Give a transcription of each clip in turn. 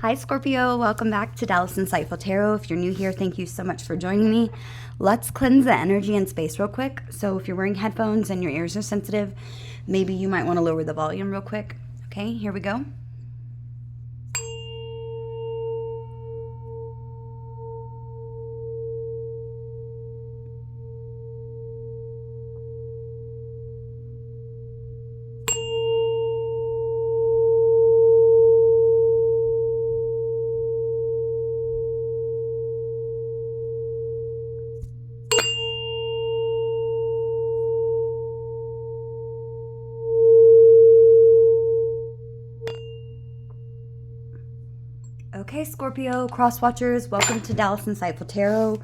Hi Scorpio, welcome back to Dallas Insightful Tarot. If you're new here, thank you so much for joining me. Let's cleanse the energy and space real quick. So if you're wearing headphones and your ears are sensitive, maybe you might want to lower the volume real quick. Okay, here we go. Okay, Scorpio, cross watchers, welcome to Dallas Insightful Tarot.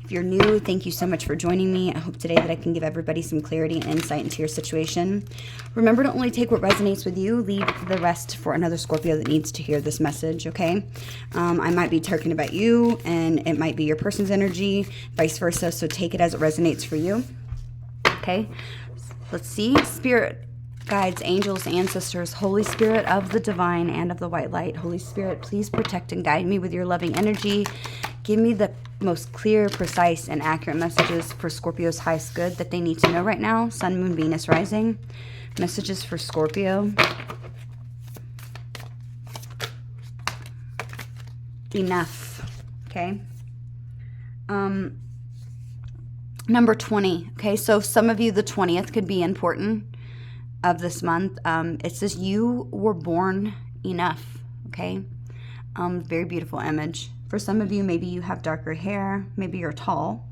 If you're new, thank you so much for joining me. I hope today that I can give everybody some clarity and insight into your situation. Remember to only take what resonates with you. Leave the rest for another Scorpio that needs to hear this message, okay? I might be talking about you, and it might be your person's energy, vice versa, so take it as it resonates for you, okay? Let's see. Spirit, guides, angels, ancestors, Holy Spirit of the divine and of the white light. Holy Spirit, please protect and guide me with your loving energy. Give me the most clear, precise, and accurate messages for Scorpio's highest good that they need to know right now. Sun, Moon, Venus, Rising. Messages for Scorpio. Enough. Okay. Number 20. Okay, so some of you, the 20th could be important of this month. It says you were born enough. Okay. Very beautiful image. For some of you, maybe you have darker hair, maybe you're tall,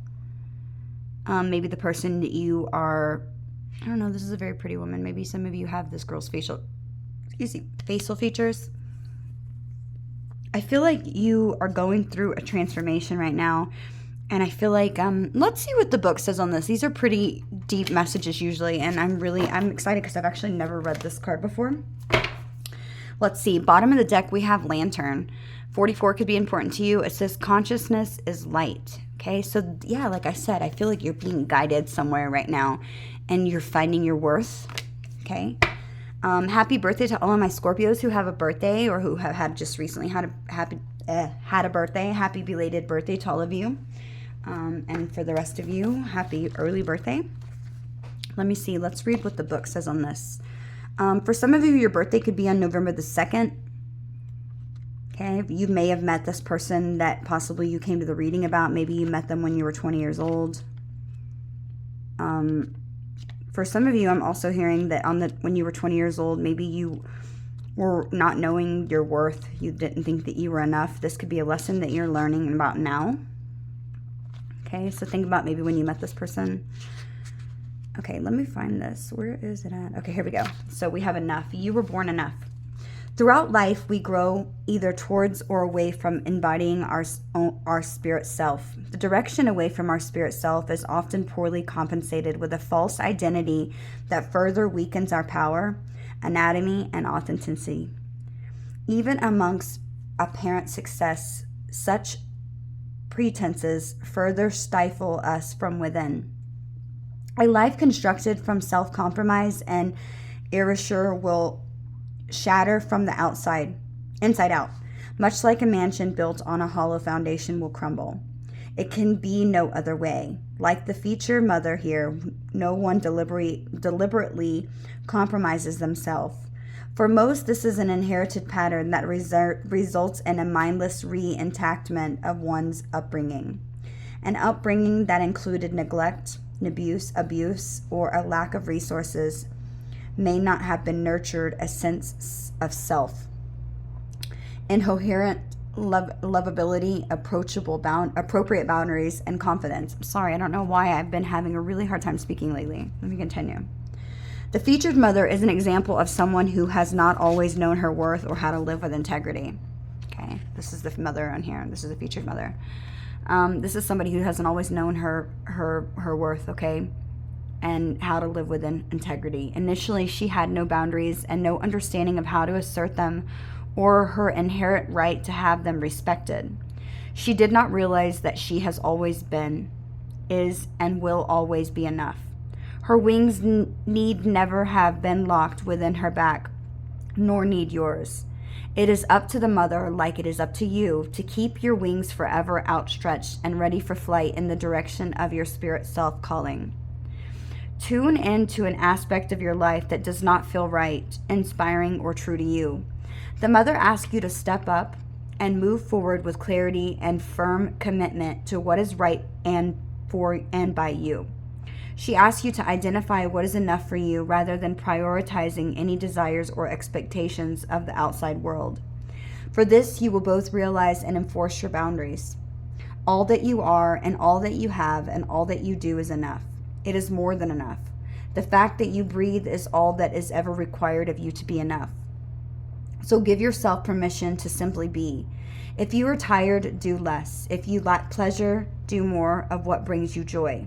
maybe the person that you are, I don't know, this is a very pretty woman. Maybe some of you have this girl's facial features. I feel like you are going through a transformation right now. And I feel like, let's see what the book says on this. These are pretty deep messages usually, and I'm excited because I've actually never read this card before. Let's see. Bottom of the deck, we have Lantern. 44 could be important to you. It says consciousness is light. Okay, so yeah, like I said, I feel like you're being guided somewhere right now, and you're finding your worth. Okay. Happy birthday to all of my Scorpios who have a birthday or who have had just recently had a birthday. Happy belated birthday to all of you. And for the rest of you, happy early birthday. Let me see. Let's read what the book says on this. For some of you, your birthday could be on November the 2nd. Okay, you may have met this person that possibly you came to the reading about. Maybe you met them when you were 20 years old. For some of you, I'm also hearing that when you were 20 years old, maybe you were not knowing your worth. You didn't think that you were enough. This could be a lesson that you're learning about now. Okay, so think about maybe when you met this person. Okay, let me find this. Where is it at? Okay, here we go. So we have enough. You were born enough. Throughout life, we grow either towards or away from embodying our spirit self. The direction away from our spirit self is often poorly compensated with a false identity that further weakens our power, anatomy, and authenticity. Even amongst apparent success, such pretenses further stifle us from within. A life constructed from self-compromise and erasure will shatter from the inside out. Much like a mansion built on a hollow foundation will crumble. It can be no other way. Like the featured mother here, no one deliberately compromises themselves. For most, this is an inherited pattern that results in a mindless re-enactment of one's upbringing. An upbringing that included neglect, abuse, or a lack of resources may not have been nurtured a sense of self. Incoherent lovability, appropriate boundaries, and confidence. I'm sorry, I don't know why I've been having a really hard time speaking lately. Let me continue. The featured mother is an example of someone who has not always known her worth or how to live with integrity. Okay, this is the mother on here. This is the featured mother. This is somebody who hasn't always known her worth, okay, and how to live with integrity. Initially, she had no boundaries and no understanding of how to assert them or her inherent right to have them respected. She did not realize that she has always been, is, and will always be enough. Her wings need never have been locked within her back, nor need yours. It is up to the mother, like it is up to you, to keep your wings forever outstretched and ready for flight in the direction of your spirit self calling. Tune in to an aspect of your life that does not feel right, inspiring, or true to you. The mother asks you to step up and move forward with clarity and firm commitment to what is right and for and by you. She asks you to identify what is enough for you rather than prioritizing any desires or expectations of the outside world. For this, you will both realize and enforce your boundaries. All that you are and all that you have and all that you do is enough. It is more than enough. The fact that you breathe is all that is ever required of you to be enough. So give yourself permission to simply be. If you are tired, do less. If you lack pleasure, do more of what brings you joy.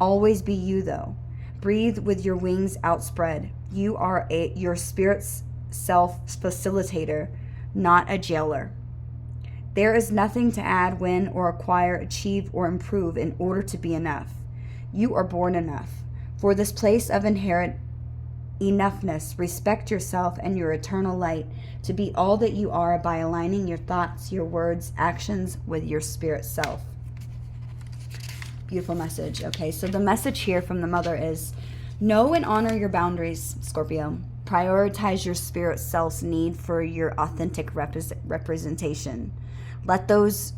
Always be you, though. Breathe with your wings outspread. You are your spirit's self-facilitator, not a jailer. There is nothing to add, win, or acquire, achieve, or improve in order to be enough. You are born enough. For this place of inherent enoughness, respect yourself and your eternal light to be all that you are by aligning your thoughts, your words, actions with your spirit self. Beautiful message. Okay, so the message here from the mother is know and honor your boundaries, Scorpio. Prioritize your spirit self's need for your authentic representation. Let those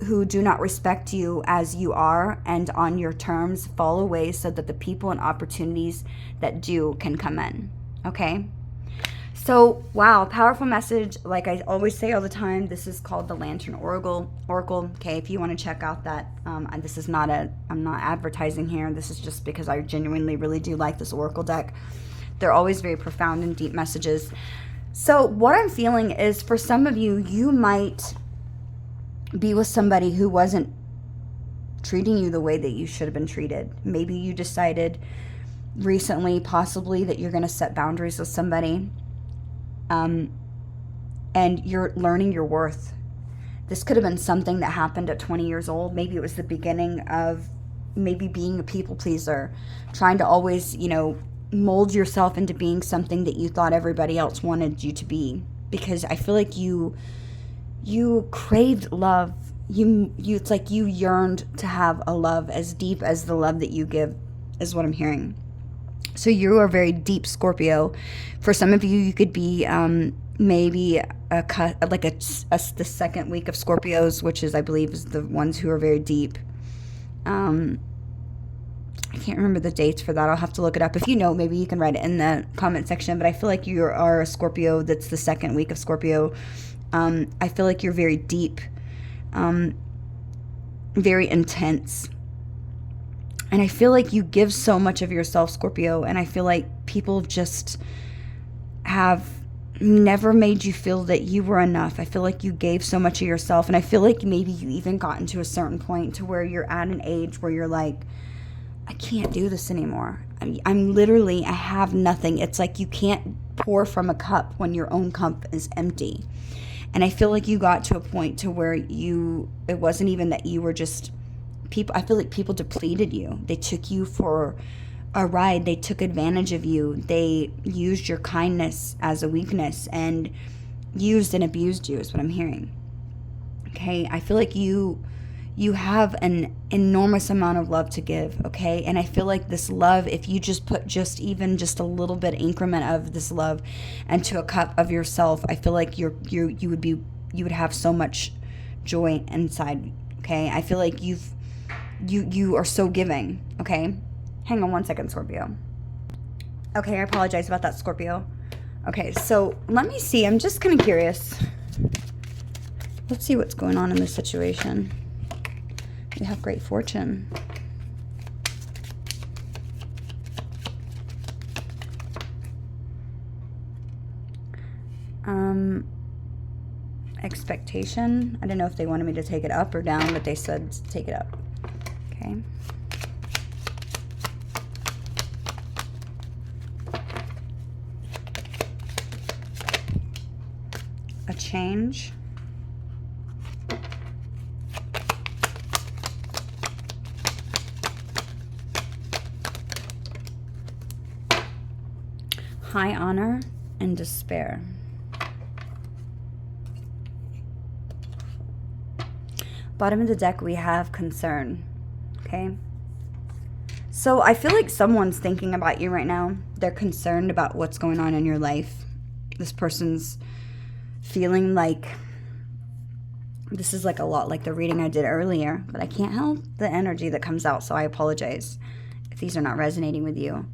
who do not respect you as you are and on your terms fall away so that the people and opportunities that do can come in. Okay? So, wow, powerful message. Like I always say all the time, this is called the Lantern Oracle. Okay, if you want to check out that, this is not I'm not advertising here. This is just because I genuinely really do like this Oracle deck. They're always very profound and deep messages. So what I'm feeling is for some of you, you might be with somebody who wasn't treating you the way that you should have been treated. Maybe you decided recently, possibly, that you're going to set boundaries with somebody. And you're learning your worth. This could have been something that happened at 20 years old. Maybe it was the beginning of maybe being a people pleaser, trying to always, mold yourself into being something that you thought everybody else wanted you to be. Because I feel like you craved love. It's like you yearned to have a love as deep as the love that you give, is what I'm hearing. So you are very deep Scorpio. For some of you, you could be maybe the second week of Scorpios, which is, I believe, is the ones who are very deep. I can't remember the dates for that. I'll have to look it up. If you know, maybe you can write it in the comment section. But I feel like you are a Scorpio that's the second week of Scorpio. I feel like you're very deep, very intense. And I feel like you give so much of yourself, Scorpio, and I feel like people just have never made you feel that you were enough. I feel like you gave so much of yourself, and I feel like maybe you even gotten to a certain point to where you're at an age where you're like, I can't do this anymore. I have nothing. It's like you can't pour from a cup when your own cup is empty. And I feel like you got to a point to where it wasn't even that you were just people. I feel like people depleted you. They took you for a ride. They took advantage of you. They used your kindness as a weakness and used and abused you, is what I'm hearing. Okay, I feel like you have an enormous amount of love to give, okay? And I feel like this love, if you just put even just a little bit increment of this love into a cup of yourself, I feel like you would have so much joy inside, okay? I feel like you are so giving, okay? Hang on one second, Scorpio. Okay, I apologize about that, Scorpio. Okay, so let me see. I'm just kind of curious. Let's see what's going on in this situation. We have great fortune. Expectation. I don't know if they wanted me to take it up or down, but they said take it up. Okay. A change. High honor and despair. Bottom of the deck, we have concern. Okay. So I feel like someone's thinking about you right now. They're concerned about what's going on in your life. This person's feeling like, this is like a lot like the reading I did earlier, but I can't help the energy that comes out, so I apologize if these are not resonating with you.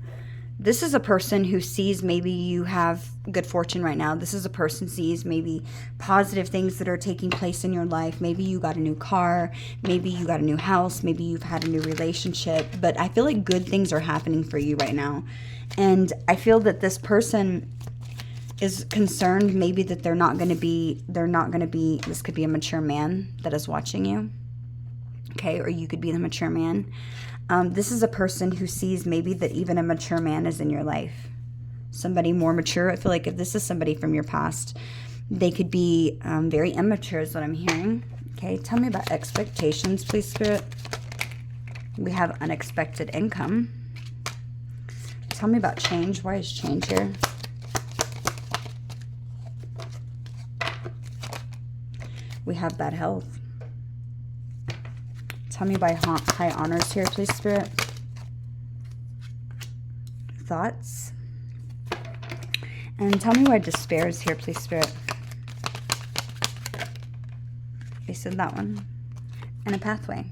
This is a person who sees maybe you have good fortune right now. This is a person who sees maybe positive things that are taking place in your life. Maybe you got a new car. Maybe you got a new house. Maybe you've had a new relationship. But I feel like good things are happening for you right now. And I feel that this person is concerned maybe that they're not going to be, this could be a mature man that is watching you. Okay, or you could be the mature man. This is a person who sees maybe that even a mature man is in your life. Somebody more mature. I feel like if this is somebody from your past, they could be very immature is what I'm hearing. Okay, tell me about expectations, please, Spirit. We have unexpected income. Tell me about change. Why is change here? We have bad health. Tell me by high honors here, please, Spirit. Thoughts. And tell me why despair is here, please, Spirit. They said that one. And a pathway.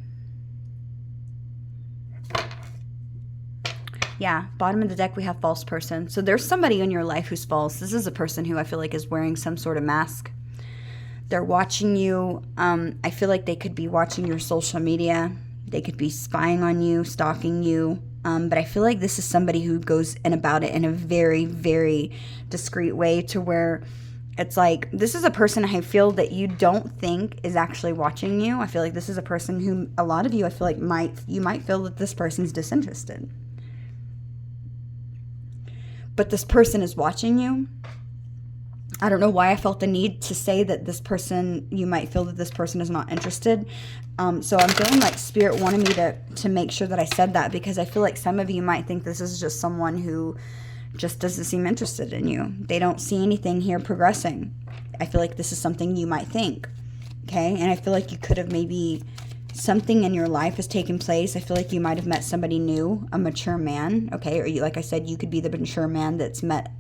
Yeah, bottom of the deck, we have false person. So there's somebody in your life who's false. This is a person who I feel like is wearing some sort of mask. They're watching you. I feel like they could be watching your social media. They could be spying on you, stalking you. But I feel like this is somebody who goes in about it in a very, very discreet way to where it's like, this is a person I feel that you don't think is actually watching you. I feel like this is a person who, a lot of you, I feel like you might feel that this person's disinterested. But this person is watching you. I don't know why I felt the need to say that this person, you might feel that this person is not interested. So I'm feeling like Spirit wanted me to make sure that I said that, because I feel like some of you might think this is just someone who just doesn't seem interested in you. They don't see anything here progressing. I feel like this is something you might think. Okay? And I feel like you could have maybe, something in your life has taken place. I feel like you might have met somebody new, a mature man. Okay? Or you, like I said, you could be the mature man that's met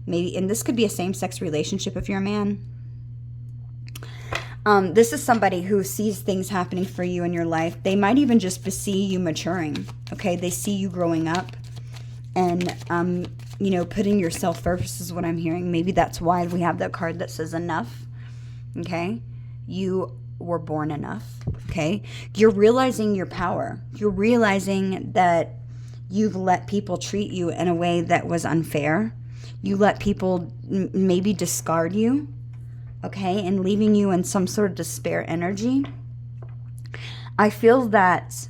maybe, and this could be a same-sex relationship if you're a man. This is somebody who sees things happening for you in your life. They might even just see you maturing, okay? They see you growing up and, you know, putting yourself first is what I'm hearing. Maybe that's why we have that card that says enough, okay? You were born enough, okay? You're realizing your power. You're realizing that you've let people treat you in a way that was unfair. You let people maybe discard you, okay, and leaving you in some sort of despair energy. I feel that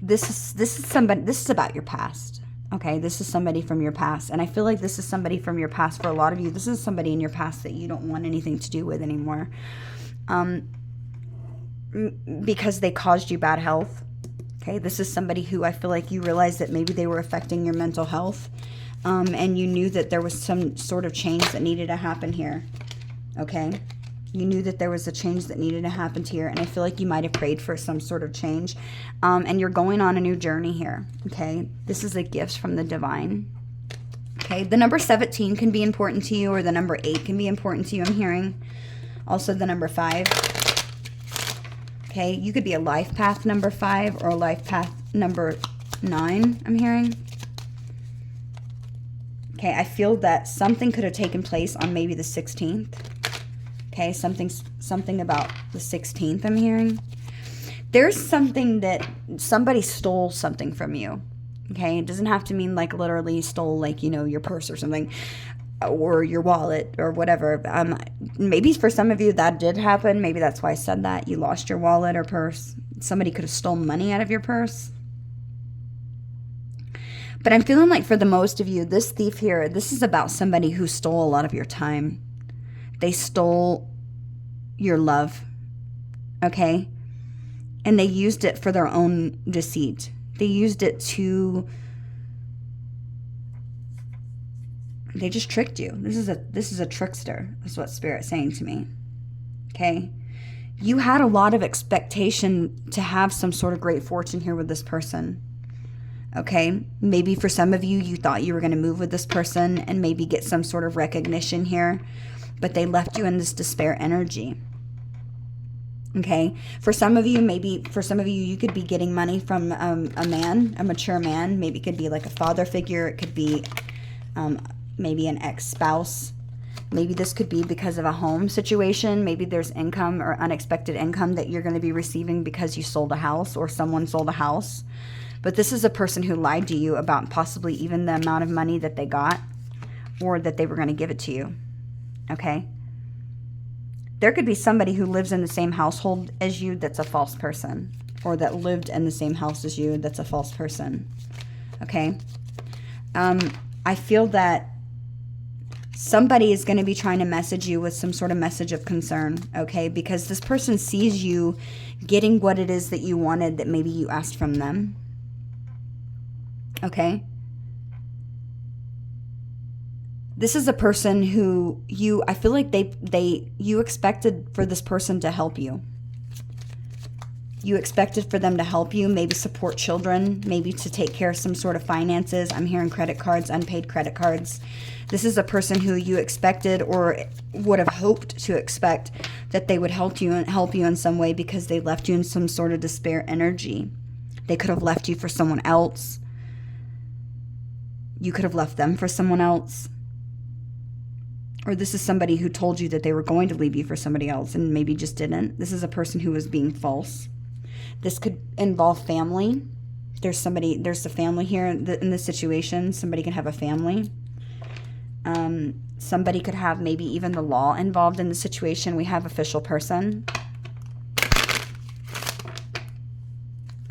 this is about your past, okay? This is somebody from your past, and I feel like this is somebody from your past for a lot of you. This is somebody in your past that you don't want anything to do with anymore, because they caused you bad health, okay? This is somebody who I feel like you realize that maybe they were affecting your mental health. And you knew that there was some sort of change that needed to happen here, okay? You knew that there was a change that needed to happen here, and I feel like you might have prayed for some sort of change, and you're going on a new journey here, okay? This is a gift from the divine, okay? The number 17 can be important to you, or the number 8 can be important to you, I'm hearing. Also the number 5, okay? You could be a life path number 5 or a life path number 9, I'm hearing. Okay, I feel that something could have taken place on maybe the 16th. Okay, something about the 16th I'm hearing. There's something that somebody stole something from you. Okay, it doesn't have to mean like literally stole, like, you know, your purse or something, or your wallet or whatever. Maybe for some of you that did happen. Maybe that's why I said that. You lost your wallet or purse. Somebody could have stolen money out of your purse. But I'm feeling like for the most of you, this thief here, this is about somebody who stole a lot of your time. They stole your love, okay? And they used it for their own deceit. They used it to, they just tricked you. This is a trickster, is what Spirit's saying to me, okay? You had a lot of expectation to have some sort of great fortune here with this person. Okay, maybe for some of you, you thought you were going to move with this person and maybe get some sort of recognition here, but they left you in this despair energy. Okay, for some of you, you could be getting money from a man, a mature man. Maybe it could be like a father figure. It could be maybe an ex-spouse. Maybe this could be because of a home situation. Maybe there's income or unexpected income that you're going to be receiving because you sold a house or someone sold a house. But this is a person who lied to you about possibly even the amount of money that they got or that they were going to give it to you. Okay? There could be somebody who lives in the same household as you that's a false person, or that lived in the same house as you that's a false person. Okay? I feel that somebody is going to be trying to message you with some sort of message of concern, okay? Because this person sees you getting what it is that you wanted that maybe you asked from them, okay? This is a person who I feel like you expected for this person to help you. You expected for them to help you, maybe support children, maybe to take care of some sort of finances. I'm hearing credit cards, unpaid credit cards. This is a person who you expected or would have hoped to expect that they would help you in some way because they left you in some sort of despair energy. They could have left you for someone else. You could have left them for someone else. Or this is somebody who told you that they were going to leave you for somebody else and maybe just didn't. This is a person who was being false. This could involve family. There's a family here in this situation. Somebody can have a family. Somebody could have maybe even the law involved in the situation. We have official person.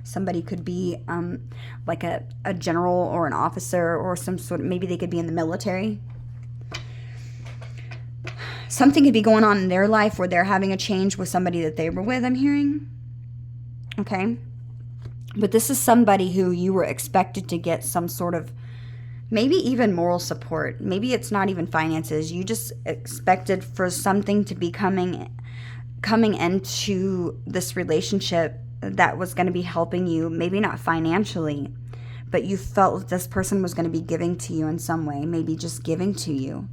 Somebody could be like a general or an officer or some sort of, maybe they could be in the military. Something could be going on in their life where they're having a change with somebody that they were with, I'm hearing. Okay? But this is somebody who you were expected to get some sort of, maybe even moral support. Maybe it's not even finances. You just expected for something to be coming into this relationship that was going to be helping you, maybe not financially, but you felt that this person was going to be giving to you in some way, maybe just giving to you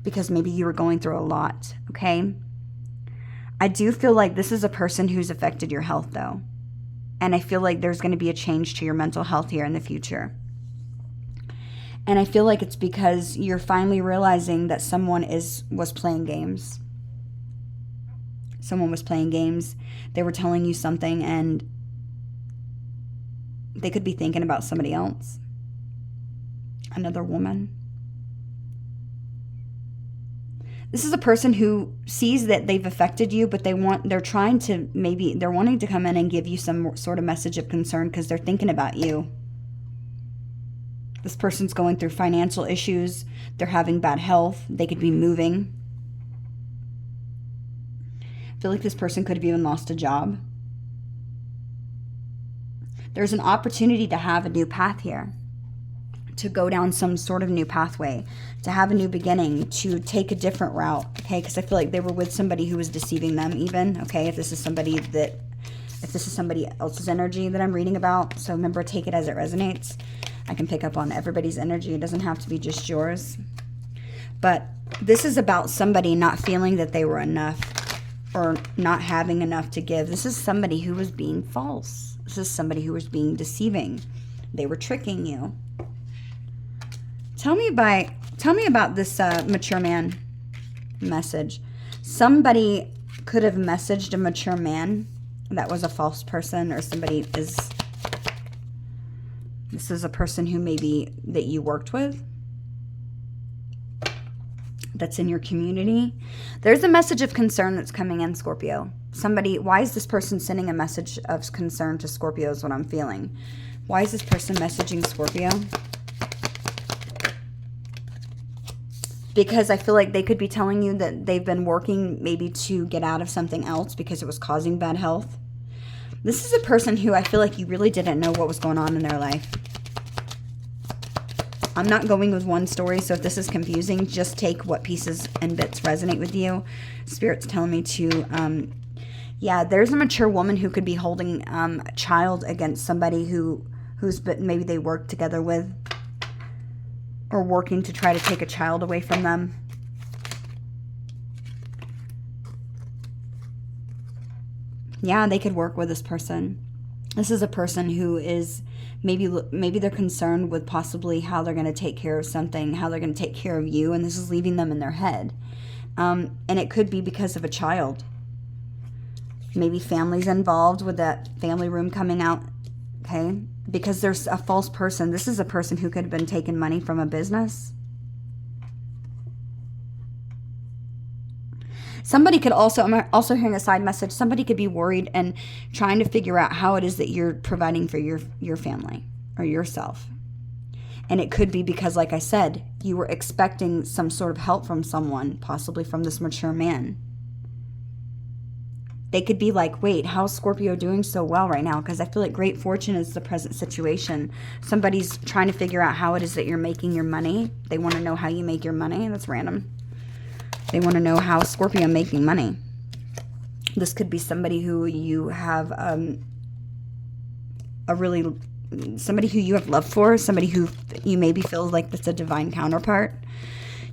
because maybe you were going through a lot, okay? I do feel like this is a person who's affected your health, though. And I feel like there's going to be a change to your mental health here in the future. And I feel like it's because you're finally realizing that someone was playing games. Someone was playing games. They were telling you something and they could be thinking about somebody else. Another woman. This is a person who sees that they've affected you, but they're wanting to come in and give you some sort of message of concern because they're thinking about you. This person's going through financial issues. They're having bad health. They could be moving. I feel like this person could have even lost a job. There's an opportunity to have a new path here, to go down some sort of new pathway, to have a new beginning, to take a different route, okay? Because I feel like they were with somebody who was deceiving them even, okay? If this is somebody else's energy that I'm reading about, so remember, take it as it resonates. I can pick up on everybody's energy. It doesn't have to be just yours. But this is about somebody not feeling that they were enough or not having enough to give. This is somebody who was being false. This is somebody who was being deceiving. They were tricking you. Tell me about this mature man message. Somebody could have messaged a mature man that was a false person, or this is a person who maybe that you worked with, that's in your community. There's a message of concern that's coming in, Scorpio. Why is this person sending a message of concern to Scorpio is what I'm feeling. Why is this person messaging Scorpio? Because I feel like they could be telling you that they've been working maybe to get out of something else because it was causing bad health. This is a person who I feel like you really didn't know what was going on in their life. I'm not going with one story, so if this is confusing, just take what pieces and bits resonate with you. Spirit's telling me to Yeah, there's a mature woman who could be holding a child against somebody who's but maybe they work together with, or working to try to take a child away from them. Yeah, they could work with this person. This is a person who is maybe they're concerned with possibly how they're going to take care of something, how they're going to take care of you, and this is leaving them in their head. And it could be because of a child. Maybe family's involved with that family room coming out, okay? Because there's a false person. This is a person who could have been taking money from a business. Somebody could also, I'm also hearing a side message, somebody could be worried and trying to figure out how it is that you're providing for your family or yourself. And it could be because, like I said, you were expecting some sort of help from someone, possibly from this mature man. They could be like, wait, how's Scorpio doing so well right now? Because I feel like great fortune is the present situation. Somebody's trying to figure out how it is that you're making your money. They want to know how you make your money. That's random. They want to know how Scorpio making money. This could be somebody who you have somebody who you have love for, somebody who you maybe feel like that's a divine counterpart.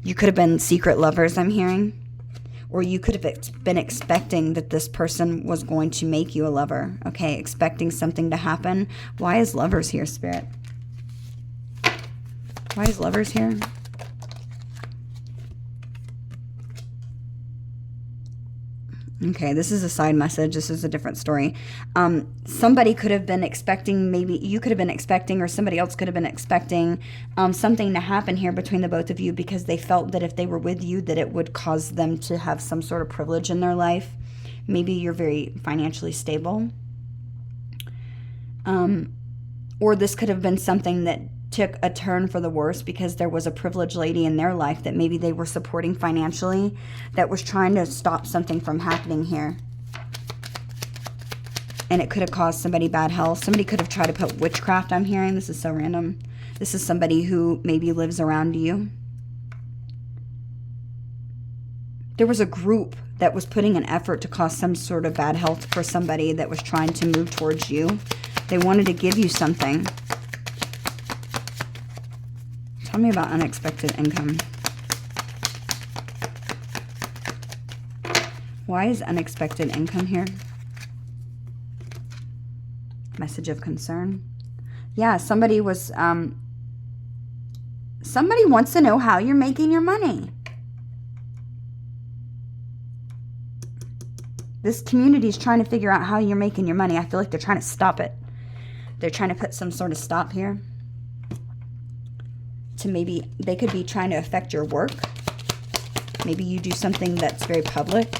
You could have been secret lovers, I'm hearing. Or you could have been expecting that this person was going to make you a lover. Okay, expecting something to happen. Why is lovers here, Spirit? Why is lovers here? Okay, this is a side message. This is a different story. Somebody could have been expecting, maybe you could have been expecting, or somebody else could have been expecting something to happen here between the both of you, because they felt that if they were with you, that it would cause them to have some sort of privilege in their life. Maybe you're very financially stable. Or this could have been something that took a turn for the worse because there was a privileged lady in their life that maybe they were supporting financially that was trying to stop something from happening here. And it could have caused somebody bad health. Somebody could have tried to put witchcraft, I'm hearing. This is so random. This is somebody who maybe lives around you. There was a group that was putting an effort to cause some sort of bad health for somebody that was trying to move towards you. They wanted to give you something. Tell me about unexpected income. Why is unexpected income here? Message of concern. Yeah, somebody was, somebody wants to know how you're making your money. This community is trying to figure out how you're making your money. I feel like they're trying to stop it. They're trying to put some sort of stop here. To maybe, they could be trying to affect your work. Maybe you do something that's very public.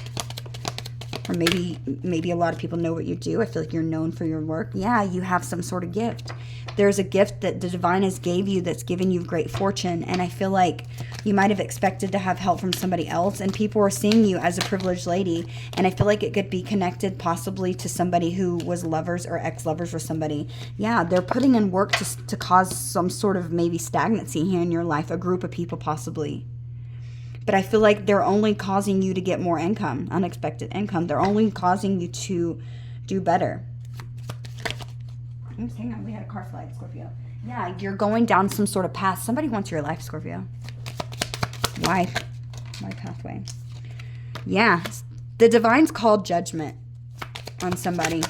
Or maybe a lot of people know what you do. I feel like you're known for your work. Yeah, you have some sort of gift. There's a gift that the divine has gave you that's given you great fortune. And I feel like you might have expected to have help from somebody else. And people are seeing you as a privileged lady. And I feel like it could be connected possibly to somebody who was lovers or ex-lovers or somebody. Yeah, they're putting in work to cause some sort of maybe stagnancy here in your life. A group of people possibly. But I feel like they're only causing you to get more income, unexpected income. They're only causing you to do better. Oops, hang on, we had a car flag, Scorpio. Yeah, you're going down some sort of path. Somebody wants your life, Scorpio. Why? Why pathway? Yeah, the divine's called judgment on somebody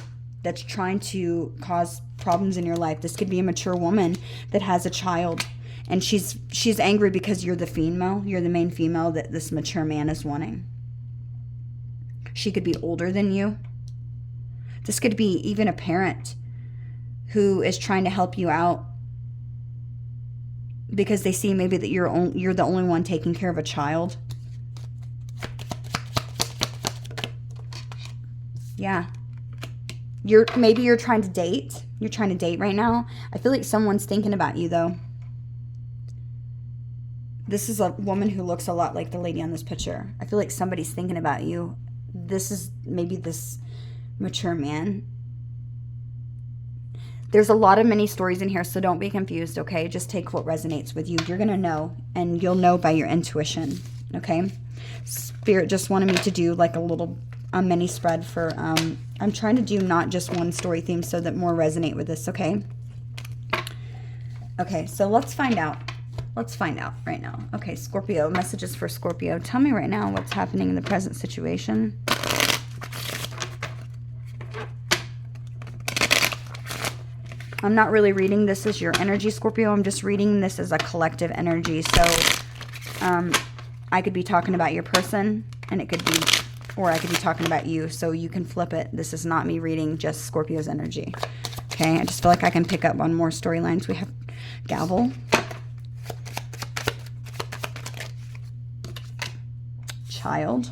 that's trying to cause problems in your life. This could be a mature woman that has a child. And she's angry because you're the female. You're the main female that this mature man is wanting. She could be older than you. This could be even a parent who is trying to help you out because they see maybe that you're the only one taking care of a child. Yeah. Maybe you're trying to date. You're trying to date right now. I feel like someone's thinking about you though. This is a woman who looks a lot like the lady on this picture. I feel like somebody's thinking about you. This is maybe this mature man. There's a lot of mini stories in here, so don't be confused, okay? Just take what resonates with you. You're going to know, and you'll know by your intuition, okay? Spirit just wanted me to do like a little mini spread for, I'm trying to do not just one story theme so that more resonate with this, okay? Okay, so let's find out. Let's find out right now. Okay, Scorpio, messages for Scorpio. Tell me right now what's happening in the present situation. I'm not really reading this as your energy, Scorpio. I'm just reading this as a collective energy. So I could be talking about your person, and it could be, or I could be talking about you. So you can flip it. This is not me reading just Scorpio's energy. Okay, I just feel like I can pick up on more storylines. We have gavel. Child.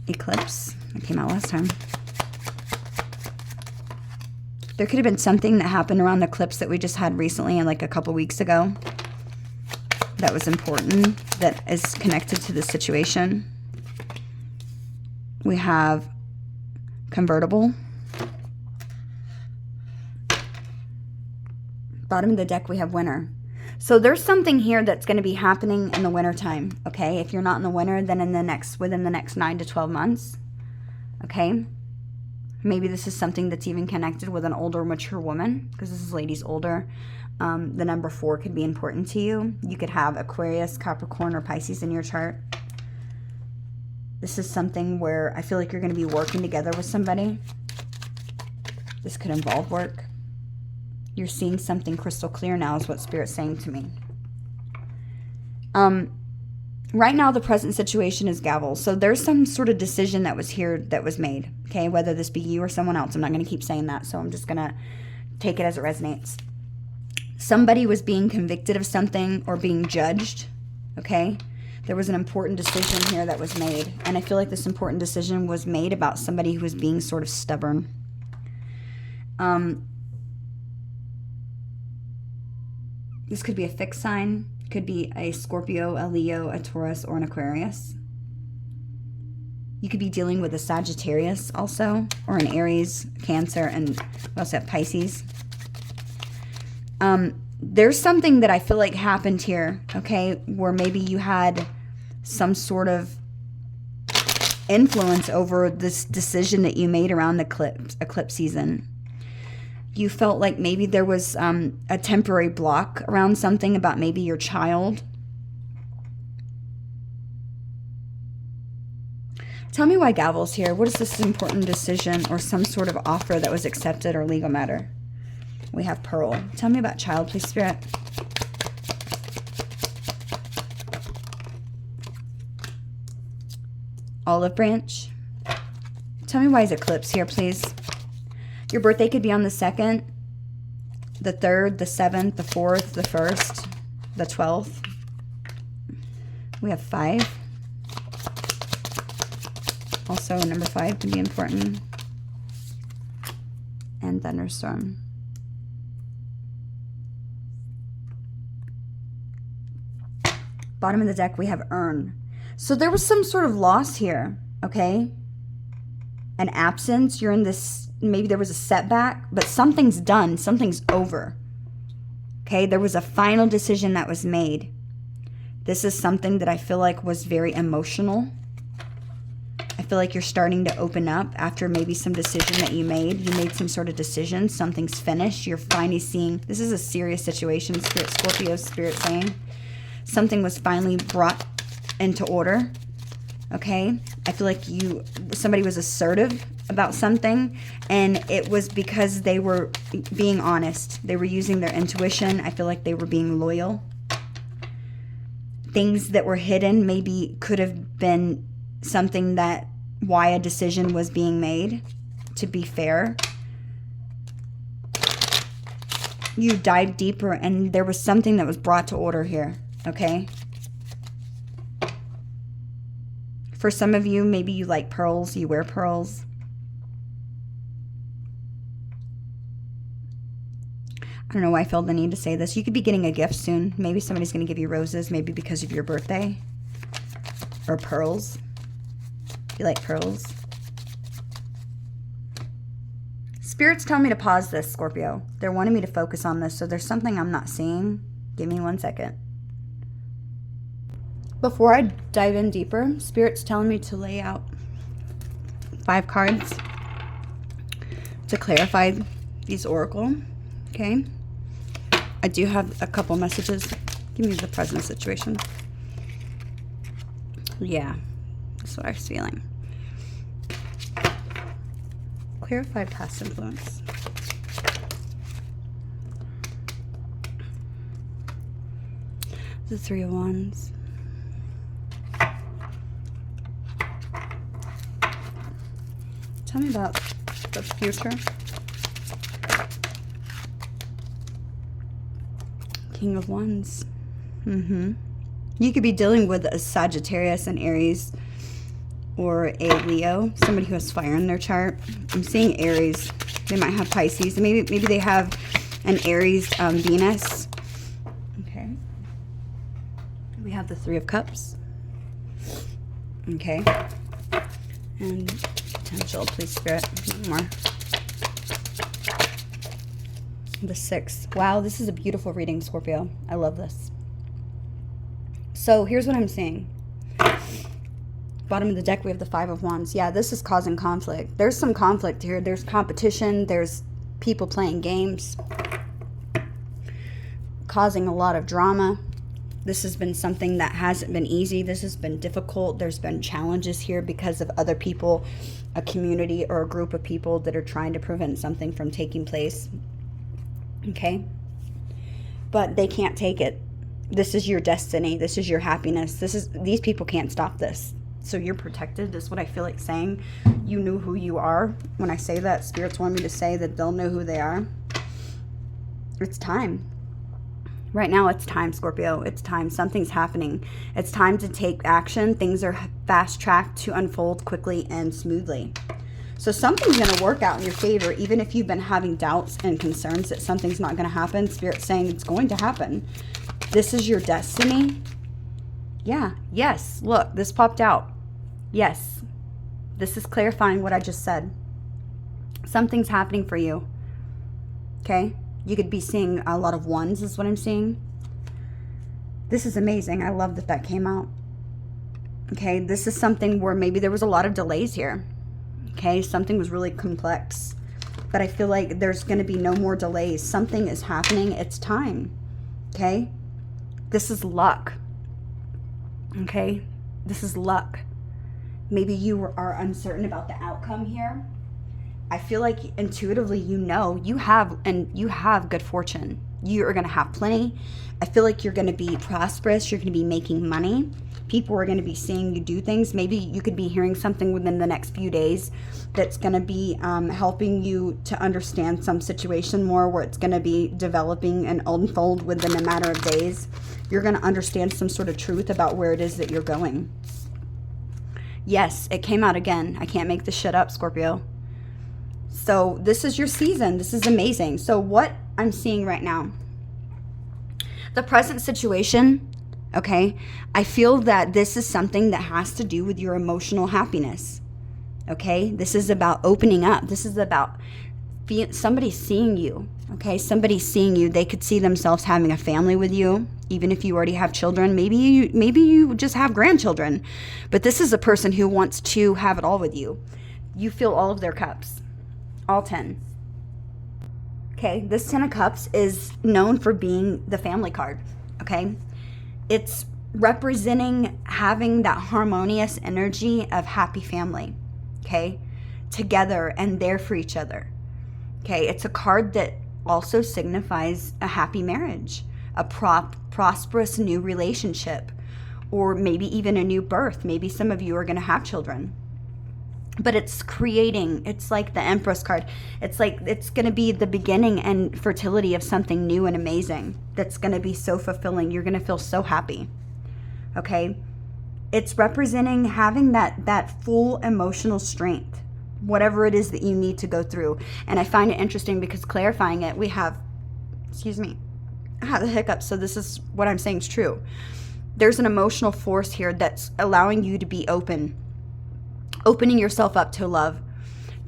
Eclipse. That came out last time. There could have been something that happened around the eclipse that we just had recently and like a couple weeks ago that was important, that is connected to the situation. We have convertible. Bottom of the deck, we have winter. So there's something here that's going to be happening in the winter time, okay? If you're not in the winter, then within the next 9 to 12 months, okay? Maybe this is something that's even connected with an older, mature woman, because this is ladies older. The number 4 could be important to you. You could have Aquarius, Capricorn, or Pisces in your chart. This is something where I feel like you're going to be working together with somebody. This could involve work. You're seeing something crystal clear now is what Spirit's saying to me. Right now, the present situation is gavel. So there's some sort of decision that was here that was made. Okay, whether this be you or someone else. I'm not going to keep saying that. So I'm just going to take it as it resonates. Somebody was being convicted of something or being judged. Okay, there was an important decision here that was made. And I feel like this important decision was made about somebody who was being sort of stubborn. This could be a fixed sign. Could be a Scorpio, a Leo, a Taurus, or an Aquarius. You could be dealing with a Sagittarius also, or an Aries, Cancer, and we also have Pisces. There's something that I feel like happened here, okay, where maybe you had some sort of influence over this decision that you made around the eclipse season. You felt like maybe there was a temporary block around something about maybe your child. Tell me why gavel's here. What is this important decision or some sort of offer that was accepted or legal matter? We have pearl. Tell me about child, please, Spirit. Olive branch. Tell me why is eclipse here, please. Your birthday could be on the 2nd, the 3rd, the 7th, the 4th, the 1st, the 12th. We have 5. Also, number 5 can be important. And thunderstorm. Bottom of the deck, we have urn. So there was some sort of loss here, okay? An absence. You're in this... Maybe there was a setback, but something's done. Something's over. Okay, there was a final decision that was made. This is something that I feel like was very emotional. I feel like you're starting to open up after maybe some decision that you made. You made some sort of decision. Something's finished. You're finally seeing, this is a serious situation, Spirit, Scorpio, Spirit saying. Something was finally brought into order. Okay, I feel like somebody was assertive about something, and it was because they were being honest. They were using their intuition. I feel like they were being loyal. Things that were hidden maybe could have been something that why a decision was being made, to be fair. You dived deeper, and there was something that was brought to order here, okay? For some of you, maybe you like pearls, you wear pearls. I don't know why I felt the need to say this. You could be getting a gift soon. Maybe somebody's going to give you roses, maybe because of your birthday. Or pearls. You like pearls. Spirits tell me to pause this, Scorpio. They're wanting me to focus on this, so there's something I'm not seeing. Give me 1 second. Before I dive in deeper, Spirit's telling me to lay out 5 cards to clarify these oracle. Okay? I do have a couple messages. Give me the present situation. Yeah, that's what I was feeling. Clarify past influence. The 3 of Wands. Tell me about the future. King of Wands. You could be dealing with a Sagittarius, an Aries, or a Leo, somebody who has fire in their chart. I'm seeing Aries. They might have Pisces. Maybe they have an Aries Venus. Okay. We have the 3 of Cups. Okay. And potential, please, Spirit. One more. The 6. Wow, this is a beautiful reading, Scorpio. I love this. So here's what I'm seeing. Bottom of the deck, we have the 5 of Wands. Yeah, this is causing conflict. There's some conflict here. There's competition. There's people playing games, causing a lot of drama. This has been something that hasn't been easy. This has been difficult. There's been challenges here because of other people, a community or a group of people that are trying to prevent something from taking place. Okay? But they can't take it. This is your destiny. This is your happiness. These people can't stop this. So you're protected, is what I feel like saying. You knew who you are. When I say that, spirits want me to say that they'll know who they are. It's time. Right now, it's time, Scorpio. It's time. Something's happening. It's time to take action. Things are fast-tracked to unfold quickly and smoothly. So something's going to work out in your favor, even if you've been having doubts and concerns that something's not going to happen. Spirit's saying it's going to happen. This is your destiny. Yeah. Yes. Look, this popped out. Yes. This is clarifying what I just said. Something's happening for you. Okay? You could be seeing a lot of 1s is what I'm seeing. This is amazing. I love that that came out. Okay? This is something where maybe there was a lot of delays here. Okay? Something was really complex. But I feel like there's going to be no more delays. Something is happening. It's time. Okay? This is luck. Okay? This is luck. Maybe you are uncertain about the outcome here. I feel like intuitively you have good fortune. You are going to have plenty. I feel like you're going to be prosperous. You're going to be making money. People are going to be seeing you do things. Maybe you could be hearing something within the next few days that's going to be helping you to understand some situation more, where it's going to be developing and unfold within a matter of days. You're going to understand some sort of truth about where it is that you're going. Yes, it came out again. I can't make this shit up, Scorpio. So this is your season. This is amazing. So what I'm seeing right now, the present situation, okay, I feel that this is something that has to do with your emotional happiness. Okay, this is about opening up. This is about somebody seeing you. Okay, somebody seeing you. They could see themselves having a family with you, even if you already have children. Maybe you just have grandchildren, but this is a person who wants to have it all with you. You fill all of their cups, all 10. Okay, this 10 of Cups is known for being the family card. Okay, it's representing having that harmonious energy of happy family. Okay, together and there for each other. Okay, it's a card that also signifies a happy marriage, a prosperous new relationship, or maybe even a new birth. Maybe some of you are going to have children. But it's creating, it's like the Empress card. It's like it's going to be the beginning and fertility of something new and amazing that's going to be so fulfilling. You're going to feel so happy. Okay? It's representing having that full emotional strength, whatever it is that you need to go through. And I find it interesting because clarifying it, we have, excuse me, I have the hiccups, so this is what I'm saying is true. There's an emotional force here that's allowing you to be opening yourself up to love,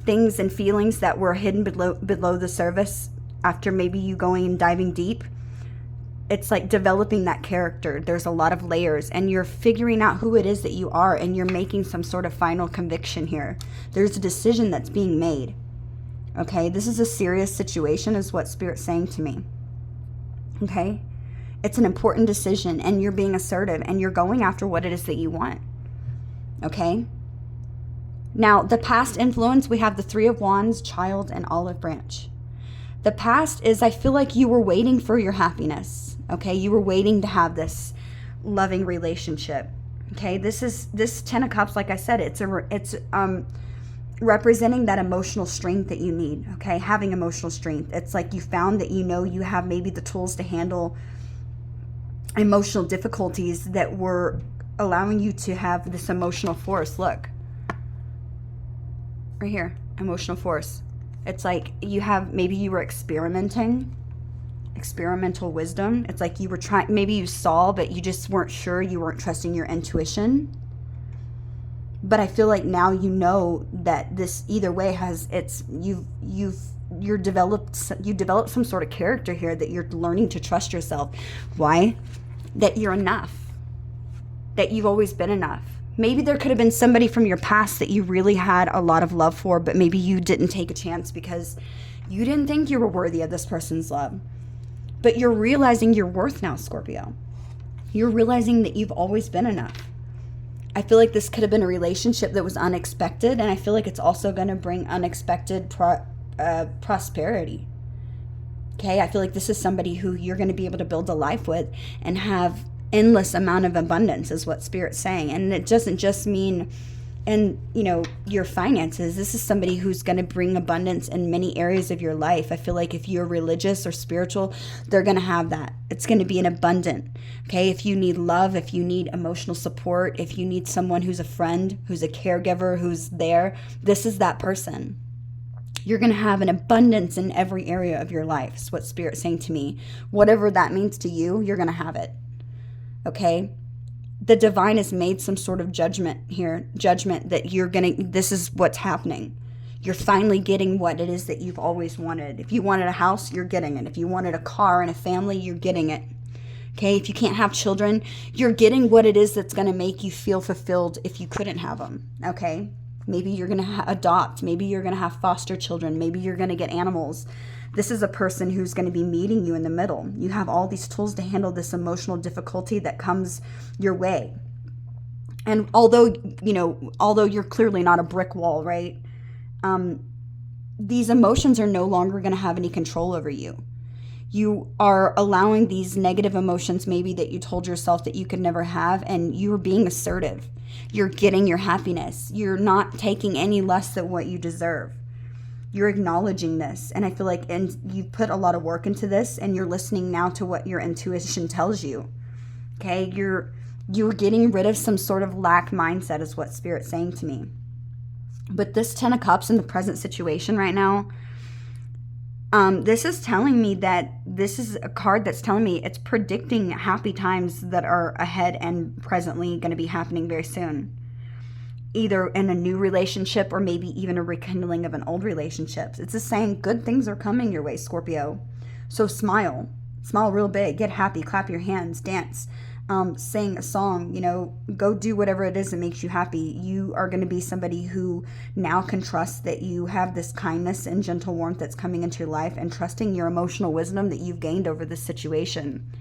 things and feelings that were hidden below the surface after maybe you going and diving deep. It's like developing that character. There's a lot of layers, and you're figuring out who it is that you are, and you're making some sort of final conviction here. There's a decision that's being made. Okay, this is a serious situation is what Spirit's saying to me. Okay, it's an important decision, and you're being assertive, and you're going after what it is that you want. Okay, now the past influence, we have the Three of Wands, Child, and Olive Branch. The past is, I feel like you were waiting for your happiness. Okay, you were waiting to have this loving relationship. Okay, this Ten of Cups, like I said, it's representing that emotional strength that you need. Okay, having emotional strength. It's like you found that you have maybe the tools to handle emotional difficulties that were allowing you to have this emotional force. Look, right here, emotional force. It's like maybe you were experimental wisdom. It's like you were trying, maybe you saw, but you just weren't sure, you weren't trusting your intuition. But I feel like now you know that this either way you developed some sort of character here, that you're learning to trust yourself. Why? That you're enough. That you've always been enough. Maybe there could have been somebody from your past that you really had a lot of love for, but maybe you didn't take a chance because you didn't think you were worthy of this person's love. But you're realizing your worth now, Scorpio. You're realizing that you've always been enough. I feel like this could have been a relationship that was unexpected, and I feel like it's also going to bring unexpected prosperity. Okay, I feel like this is somebody who you're going to be able to build a life with and have endless amount of abundance, is what Spirit's saying. And it doesn't just mean your finances. This is somebody who's going to bring abundance in many areas of your life. I feel like if you're religious or spiritual, they're going to have that. It's going to be an abundant. Okay, if you need love, if you need emotional support, if you need someone who's a friend, who's a caregiver, who's there, this is that person. You're going to have an abundance in every area of your life, is what Spirit's saying to me. Whatever that means to you, you're going to have it. Okay, the divine has made some sort of judgment that this is what's happening. You're finally getting what it is that you've always wanted. If you wanted a house, you're getting it. If you wanted a car and a family, you're getting it. Okay, if you can't have children, you're getting what it is that's going to make you feel fulfilled if you couldn't have them. Okay, maybe you're going to adopt. Maybe you're going to have foster children. Maybe you're going to get animals. This is a person who's going to be meeting you in the middle. You have all these tools to handle this emotional difficulty that comes your way. And although you're clearly not a brick wall, right? These emotions are no longer going to have any control over you. You are allowing these negative emotions maybe that you told yourself that you could never have, and you're being assertive. You're getting your happiness. You're not taking any less than what you deserve. You're acknowledging this, and I feel like you've put a lot of work into this, and you're listening now to what your intuition tells you. Okay, you're getting rid of some sort of lack mindset, is what Spirit's saying to me. But this Ten of Cups in the present situation right now, this is telling me that this is a card that's telling me it's predicting happy times that are ahead and presently going to be happening very soon. Either in a new relationship or maybe even a rekindling of an old relationship. It's just saying good things are coming your way, Scorpio. So smile. Smile real big. Get happy. Clap your hands. Dance. Sing a song. Go do whatever it is that makes you happy. You are going to be somebody who now can trust that you have this kindness and gentle warmth that's coming into your life, and trusting your emotional wisdom that you've gained over this situation.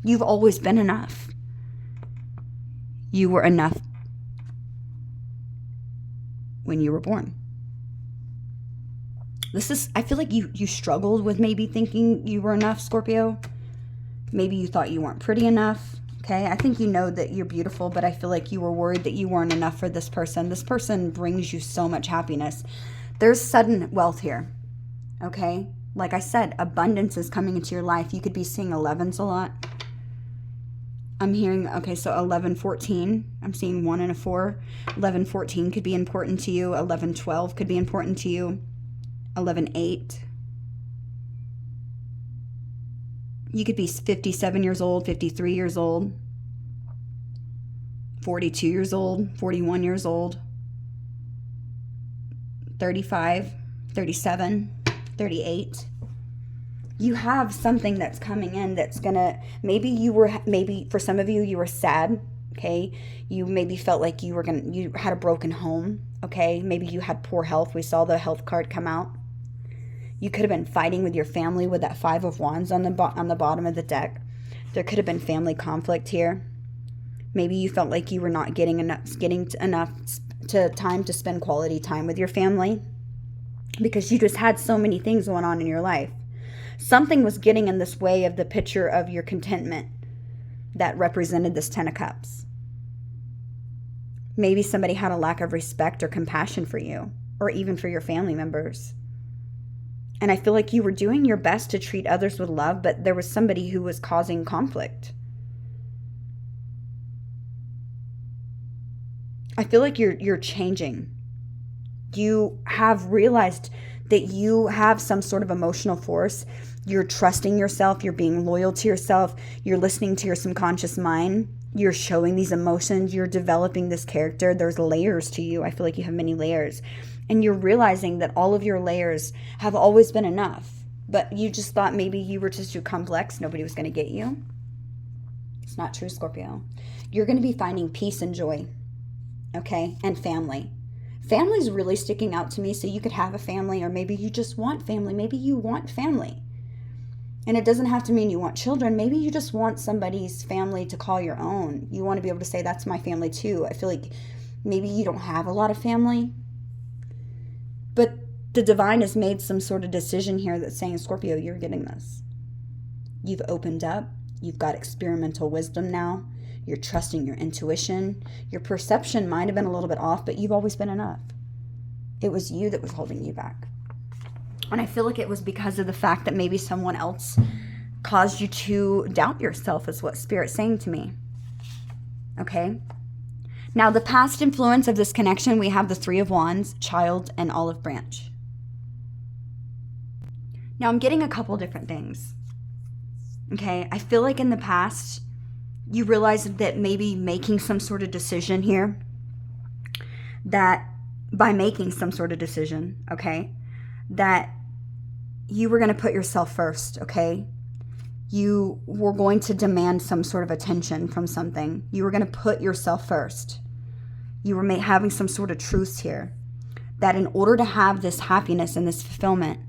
You've always been enough. You were enough when you were born. I feel like you struggled with maybe thinking you were enough, Scorpio. Maybe you thought you weren't pretty enough. Okay, I think you know that you're beautiful, but I feel like you were worried that you weren't enough for this person. This person brings you so much happiness. There's sudden wealth here. Okay, like I said, abundance is coming into your life. You could be seeing 11s a lot. I'm hearing, okay, so 11-14. I'm seeing 1 and a 4. 11-14 could be important to you. 11-12 could be important to you. 11-8. You could be 57 years old, 53 years old, 42 years old, 41 years old, 35, 37, 38. You have something that's coming in that's gonna, maybe for some of you, you were sad, okay? You maybe felt like you had a broken home, okay? Maybe you had poor health. We saw the health card come out. You could have been fighting with your family with that Five of Wands on the bottom of the deck. There could have been family conflict here. Maybe you felt like you were not getting enough time to spend quality time with your family because you just had so many things going on in your life. Something was getting in this way of the picture of your contentment that represented this Ten of Cups. Maybe somebody had a lack of respect or compassion for you, or even for your family members. And I feel like you were doing your best to treat others with love, but there was somebody who was causing conflict. I feel like you're changing. You have realized that you have some sort of emotional force. You're trusting yourself. You're being loyal to yourself. You're listening to your subconscious mind. You're showing these emotions. You're developing this character. There's layers to you. I feel like you have many layers. And you're realizing that all of your layers have always been enough. But you just thought maybe you were just too complex. Nobody was going to get you. It's not true, Scorpio. You're going to be finding peace and joy. Okay? And family. Family's really sticking out to me. So you could have a family, or maybe you just want family. Maybe you want family. And it doesn't have to mean you want children. Maybe you just want somebody's family to call your own. You want to be able to say, that's my family too. I feel like maybe you don't have a lot of family. But the divine has made some sort of decision here that's saying, Scorpio, you're getting this. You've opened up. You've got experimental wisdom now. You're trusting your intuition. Your perception might have been a little bit off, but you've always been enough. It was you that was holding you back. And I feel like it was because of the fact that maybe someone else caused you to doubt yourself, is what Spirit's saying to me. Okay? Now, the past influence of this connection, we have the Three of Wands, Child, and Olive Branch. Now, I'm getting a couple different things. Okay? I feel like in the past, you realized that maybe making some sort of decision here, that by making some sort of decision, okay, that you were going to put yourself first, okay? You were going to demand some sort of attention from something. You were going to put yourself first. You were having some sort of truce here, that in order to have this happiness and this fulfillment,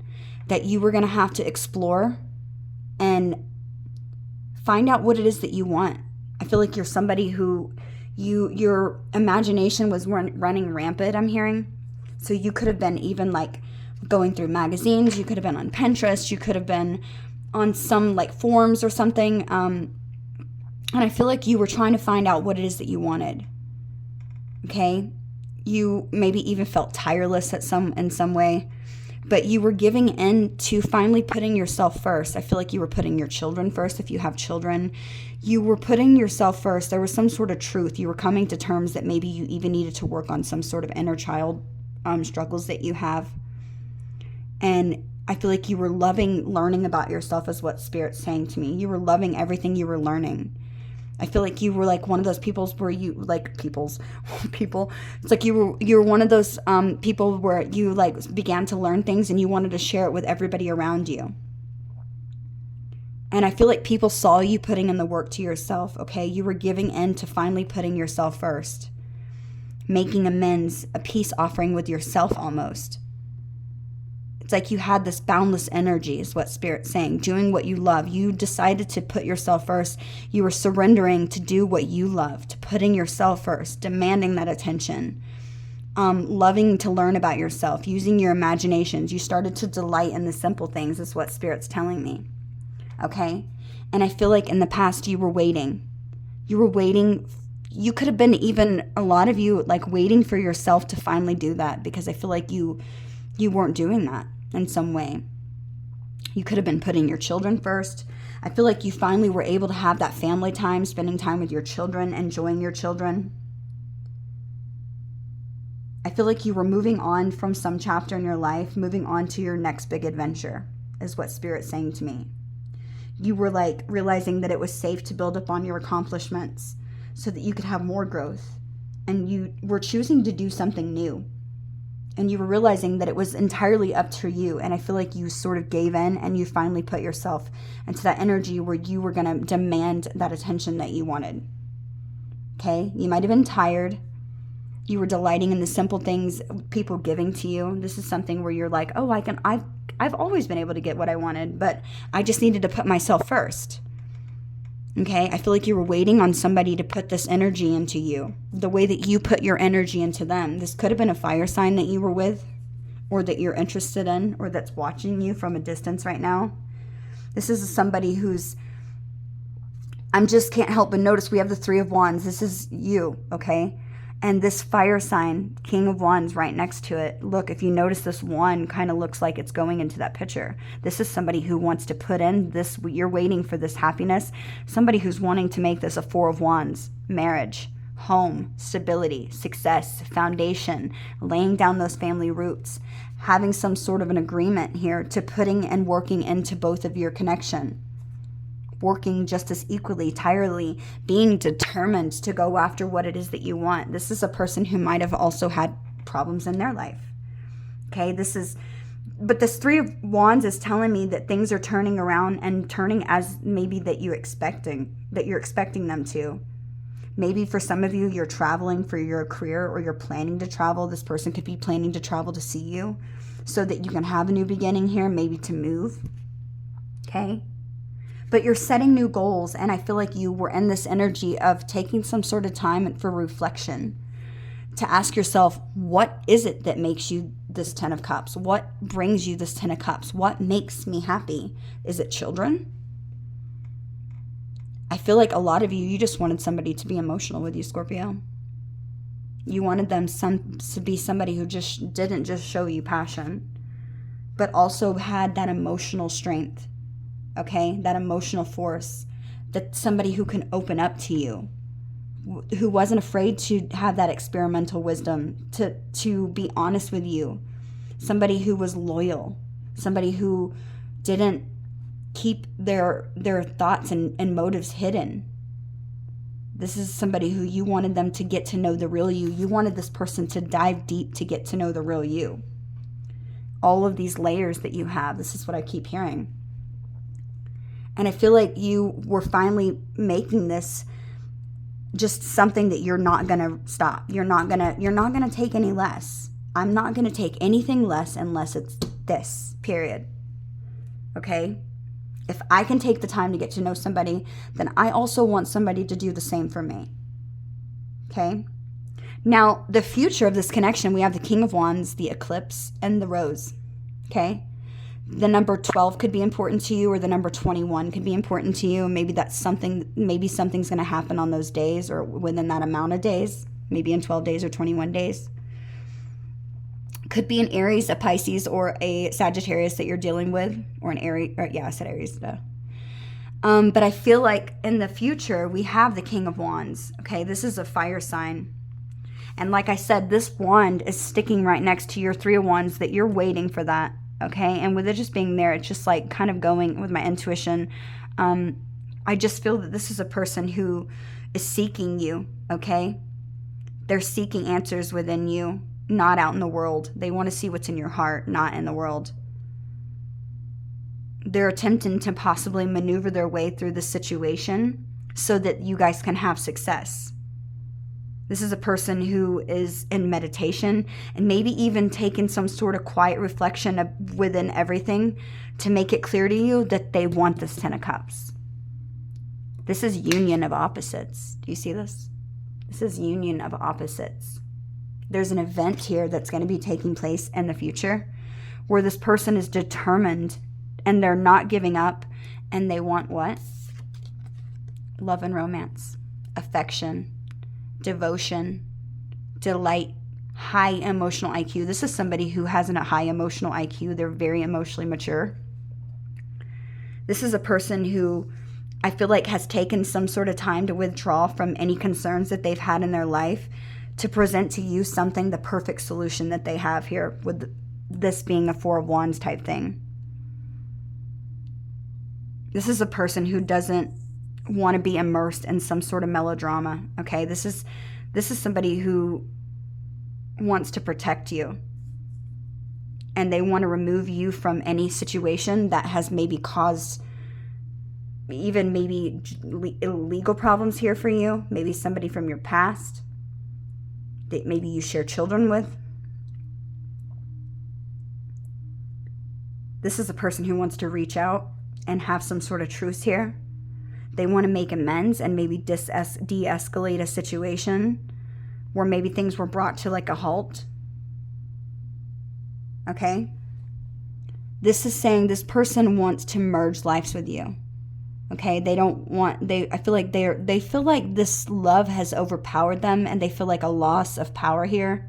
that you were going to have to explore and find out what it is that you want. I feel like you're somebody who your imagination was running rampant, I'm hearing. So you could have been even like going through magazines. You could have been on Pinterest. You could have been on some like forums or something. And I feel like you were trying to find out what it is that you wanted. Okay? You maybe even felt tireless in some way. But you were giving in to finally putting yourself first. I feel like you were putting your children first. If you have children, you were putting yourself first. There was some sort of truth. You were coming to terms that maybe you even needed to work on some sort of inner child struggles that you have. And I feel like you were loving learning about yourself, is what Spirit's saying to me. You were loving everything you were learning. I feel like you were like one of those peoples where you like people. It's like you were one of those people where you like began to learn things and you wanted to share it with everybody around you. And I feel like people saw you putting in the work to yourself. Okay, you were giving in to finally putting yourself first, making amends, a peace offering with yourself almost. It's like you had this boundless energy, is what Spirit's saying, doing what you love. You decided to put yourself first. You were surrendering to do what you love, to putting yourself first, demanding that attention, loving to learn about yourself, using your imaginations. You started to delight in the simple things, is what Spirit's telling me. Okay? And I feel like in the past you were waiting. You were waiting. You could have been even, a lot of you, like waiting for yourself to finally do that, because I feel like you weren't doing that. In some way. You could have been putting your children first. I feel like you finally were able to have that family time, spending time with your children, enjoying your children. I feel like you were moving on from some chapter in your life, moving on to your next big adventure, is what Spirit's saying to me. You were like realizing that it was safe to build up on your accomplishments so that you could have more growth. And you were choosing to do something new. And you were realizing that it was entirely up to you. And I feel like you sort of gave in and you finally put yourself into that energy where you were going to demand that attention that you wanted. Okay? You might have been tired. You were delighting in the simple things people giving to you. This is something where you're like, oh, I've always been able to get what I wanted, but I just needed to put myself first. Okay? I feel like you were waiting on somebody to put this energy into you. The way that you put your energy into them. This could have been a fire sign that you were with, or that you're interested in, or that's watching you from a distance right now. This is somebody who's, just can't help but notice we have the Three of Wands. This is you, okay? And this fire sign, King of Wands, right next to it. Look, if you notice, this one kind of looks like it's going into that picture. This is somebody who wants to put in this, you're waiting for this happiness. Somebody who's wanting to make this a Four of Wands. Marriage, home, stability, success, foundation, laying down those family roots, having some sort of an agreement here to putting and working into both of your connection. Working just as equally, tirelessly, being determined to go after what it is that you want. This is a person who might have also had problems in their life. Okay, but this Three of Wands is telling me that things are turning around and turning as maybe that you're expecting them to. Maybe for some of you, you're traveling for your career, or you're planning to travel. This person could be planning to travel to see you so that you can have a new beginning here, maybe to move. Okay? But you're setting new goals, and I feel like you were in this energy of taking some sort of time for reflection to ask yourself, what is it that makes you this Ten of Cups? What brings you this Ten of Cups? What makes me happy? Is it children? I feel like a lot of you just wanted somebody to be emotional with you, Scorpio. You wanted them to be somebody who just didn't just show you passion, but also had that emotional strength. Okay, that emotional force, that somebody who can open up to you, who wasn't afraid to have that experimental wisdom, to be honest with you, somebody who was loyal, somebody who didn't keep their thoughts and motives hidden. This is somebody who you wanted them to get to know the real you. You wanted this person to dive deep to get to know the real you. All of these layers that you have, this is what I keep hearing. And I feel like you were finally making this just something that you're not going to stop. You're not going to take any less. I'm not going to take anything less unless it's this, period. Okay? If I can take the time to get to know somebody, then I also want somebody to do the same for me. Okay? Now, the future of this connection, we have the King of Wands, the Eclipse, and the Rose. Okay? The number 12 could be important to you, or the number 21 could be important to you. Maybe something's going to happen on those days, or within that amount of days, maybe in 12 days or 21 days. Could be an Aries, a Pisces, or a Sagittarius that you're dealing with, or an Aries, I said Aries. But I feel like in the future, we have the King of Wands. Okay, this is a fire sign. And like I said, this wand is sticking right next to your Three of Wands, that you're waiting for that. Okay, and with it just being there, it's just like kind of going with my intuition. I just feel that this is a person who is seeking you, okay? They're seeking answers within you, not out in the world. They want to see what's in your heart, not in the world. They're attempting to possibly maneuver their way through the situation so that you guys can have success. This is a person who is in meditation and maybe even taking some sort of quiet reflection within everything to make it clear to you that they want this Ten of Cups. This is union of opposites. Do you see this? This is union of opposites. There's an event here that's going to be taking place in the future where this person is determined and they're not giving up, and they want what? Love and romance, affection, devotion, delight, high emotional IQ. This is somebody who has a high emotional IQ. They're very emotionally mature. This is a person who I feel like has taken some sort of time to withdraw from any concerns that they've had in their life to present to you something, the perfect solution that they have here, with this being a Four of Wands type thing. This is a person who doesn't want to be immersed in some sort of melodrama, okay? This is somebody who wants to protect you. and they want to remove you from any situation that has maybe caused even maybe illegal problems here for you. Maybe somebody from your past that maybe you share children with. This is a person who wants to reach out and have some sort of truce here. They want to make amends and maybe de-escalate a situation where maybe things were brought to like a halt. Okay? This is saying this person wants to merge lives with you. Okay? I feel like they feel like this love has overpowered them, and they feel like a loss of power here.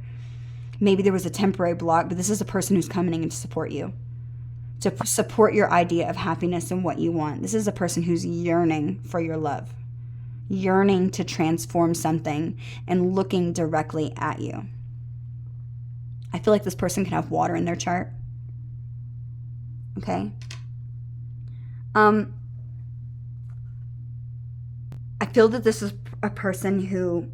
Maybe there was a temporary block, but this is a person who's coming in to support you, to support your idea of happiness and what you want. This is a person who's yearning for your love, yearning to transform something and looking directly at you. I feel like this person can have water in their chart. Okay? I feel that this is a person who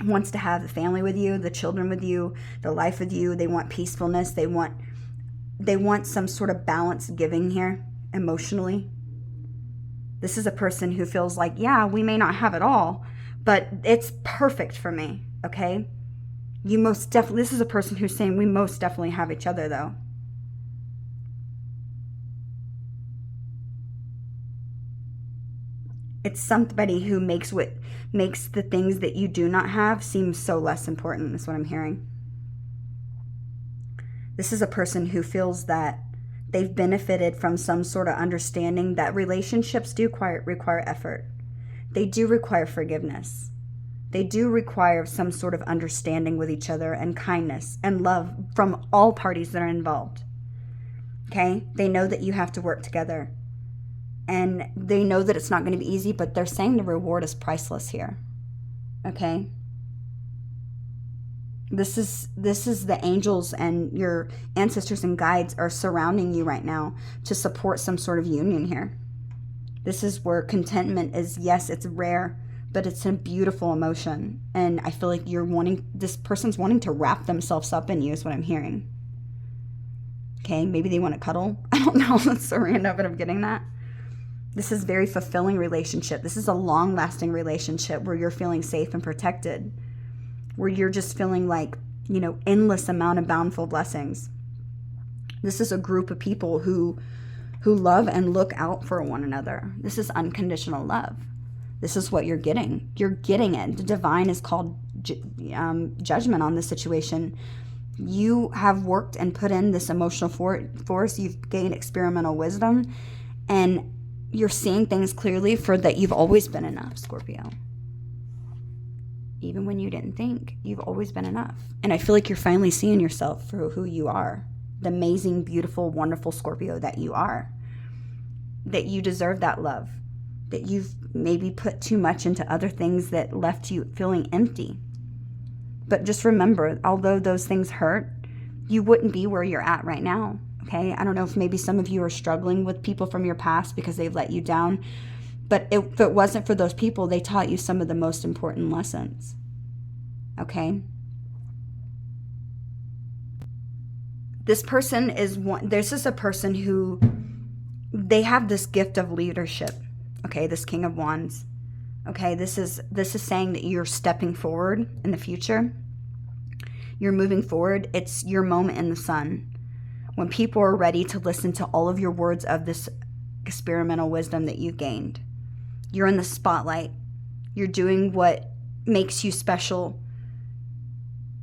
wants to have the family with you, the children with you, the life with you. They want peacefulness. They want some sort of balanced giving here emotionally. This is a person who feels like, yeah, we may not have it all, but it's perfect for me, okay? This is a person who's saying we most definitely have each other, though. It's somebody who makes the things that you do not have seem so less important, is what I'm hearing. This is a person who feels that they've benefited from some sort of understanding that relationships do require effort. They do require forgiveness. They do require some sort of understanding with each other and kindness and love from all parties that are involved. Okay? They know that you have to work together. And they know that it's not going to be easy, but they're saying the reward is priceless here. Okay? This is the angels and your ancestors and guides are surrounding you right now to support some sort of union here. This is where contentment is, yes, it's rare, but it's a beautiful emotion. And I feel like this person's wanting to wrap themselves up in you, is what I'm hearing. Okay, maybe they want to cuddle. I don't know, that's so random, but I'm getting that. This is a very fulfilling relationship. This is a long-lasting relationship where you're feeling safe and protected, where you're just feeling like, endless amount of bountiful blessings. This is a group of people who love and look out for one another. This is unconditional love. This is what you're getting. You're getting it. The divine is called judgment on this situation. You have worked and put in this emotional force. You've gained experimental wisdom, and you're seeing things clearly for that you've always been enough, Scorpio. Even when you didn't think, you've always been enough. And I feel like you're finally seeing yourself for who you are. The amazing, beautiful, wonderful Scorpio that you are. That you deserve that love. That you've maybe put too much into other things that left you feeling empty. But just remember, although those things hurt, you wouldn't be where you're at right now. Okay, I don't know if maybe some of you are struggling with people from your past because they've let you down. But if it wasn't for those people, they taught you some of the most important lessons. Okay? This is a person who, they have this gift of leadership. Okay, this King of Wands. Okay, this is saying that you're stepping forward in the future. You're moving forward. It's your moment in the sun. When people are ready to listen to all of your words of this experimental wisdom that you've gained. You're in the spotlight. You're doing what makes you special,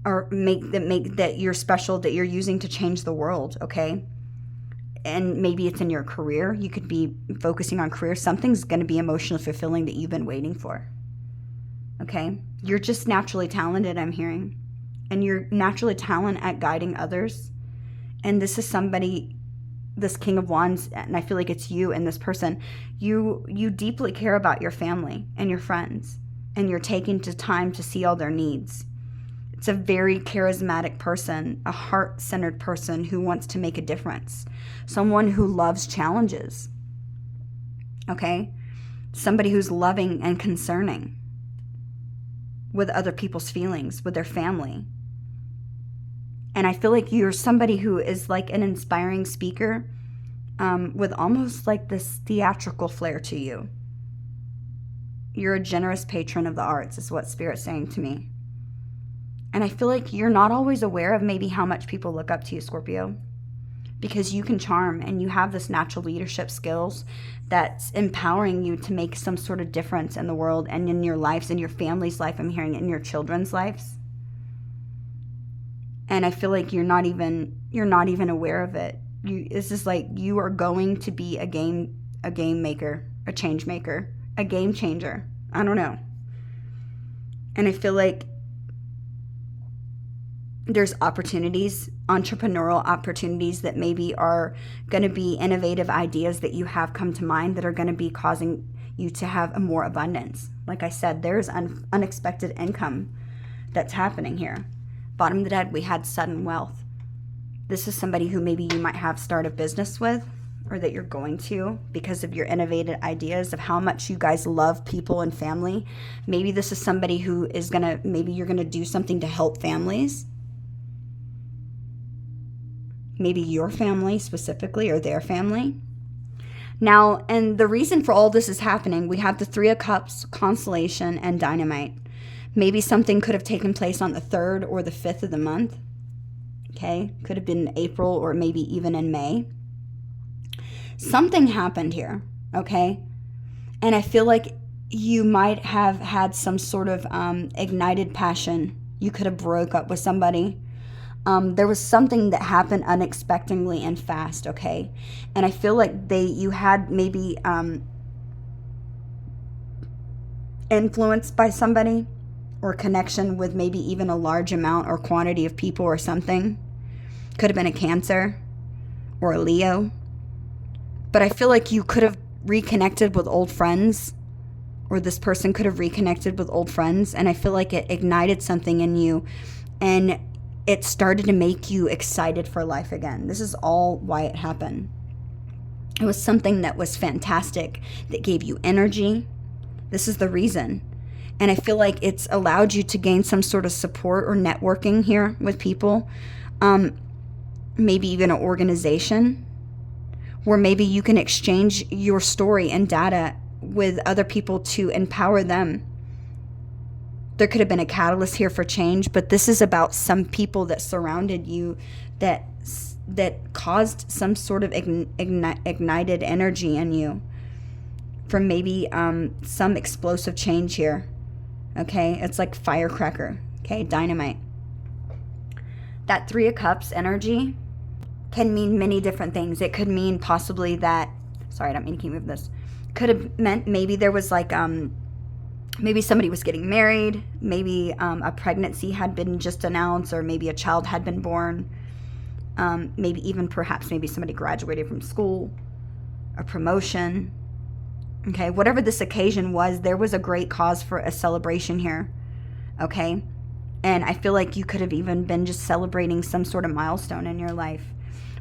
or make that you're special, that you're using to change the world, okay? And maybe it's in your career. You could be focusing on career. Something's going to be emotionally fulfilling that you've been waiting for, okay? You're just naturally talented, I'm hearing. And you're naturally talented at guiding others. And this is somebody, this King of Wands, and I feel like it's you and this person. You deeply care about your family and your friends, and you're taking the time to see all their needs. It's a very charismatic person, a heart-centered person who wants to make a difference. Someone who loves challenges, okay? Somebody who's loving and concerning with other people's feelings, with their family. And I feel like you're somebody who is like an inspiring speaker, with almost like this theatrical flair to you. You're a generous patron of the arts, is what Spirit's saying to me. And I feel like you're not always aware of maybe how much people look up to you, Scorpio, because you can charm and you have this natural leadership skills that's empowering you to make some sort of difference in the world and in your lives, in your family's life, I'm hearing, in your children's lives. And I feel like you're not even aware of it. It's just like you are going to be a game maker, a change maker, a game changer. I don't know. And I feel like there's opportunities, entrepreneurial opportunities that maybe are going to be innovative ideas that you have come to mind that are going to be causing you to have a more abundance. Like I said, there's unexpected income that's happening here. Bottom of the deck, we had sudden wealth. This is somebody who maybe you might have start a business with, or that you're going to, because of your innovative ideas of how much you guys love people and family. Maybe this is somebody who is maybe you're gonna do something to help families. Maybe your family specifically, or their family. Now, and the reason for all this is happening, we have the Three of Cups, Constellation, and Dynamite. Maybe something could have taken place on the 3rd or the 5th of the month. Okay, could have been April or maybe even in May. Something happened here, okay? And I feel like you might have had some sort of ignited passion. You could have broke up with somebody. There was something that happened unexpectedly and fast, okay? And I feel like you had maybe influenced by somebody, or connection with maybe even a large amount or quantity of people or something. Could have been a Cancer or a Leo. But I feel like you could have reconnected with old friends, or this person could have reconnected with old friends. And I feel like it ignited something in you, and it started to make you excited for life again. This is all why it happened. It was something that was fantastic, that gave you energy. This is the reason. And I feel like it's allowed you to gain some sort of support or networking here with people. Maybe even an organization where maybe you can exchange your story and data with other people to empower them. There could have been a catalyst here for change, but this is about some people that surrounded you that caused some sort of ignited energy in you from maybe some explosive change here. Okay, it's like firecracker. Okay, dynamite. That Three of Cups energy can mean many different things. It could mean possibly that, sorry, I don't mean to keep moving this. Could have meant maybe there was like, maybe somebody was getting married. Maybe a pregnancy had been just announced, or maybe a child had been born. Maybe even perhaps maybe somebody graduated from school, a promotion. Okay, whatever this occasion was, there was a great cause for a celebration here. Okay, and I feel like you could have even been just celebrating some sort of milestone in your life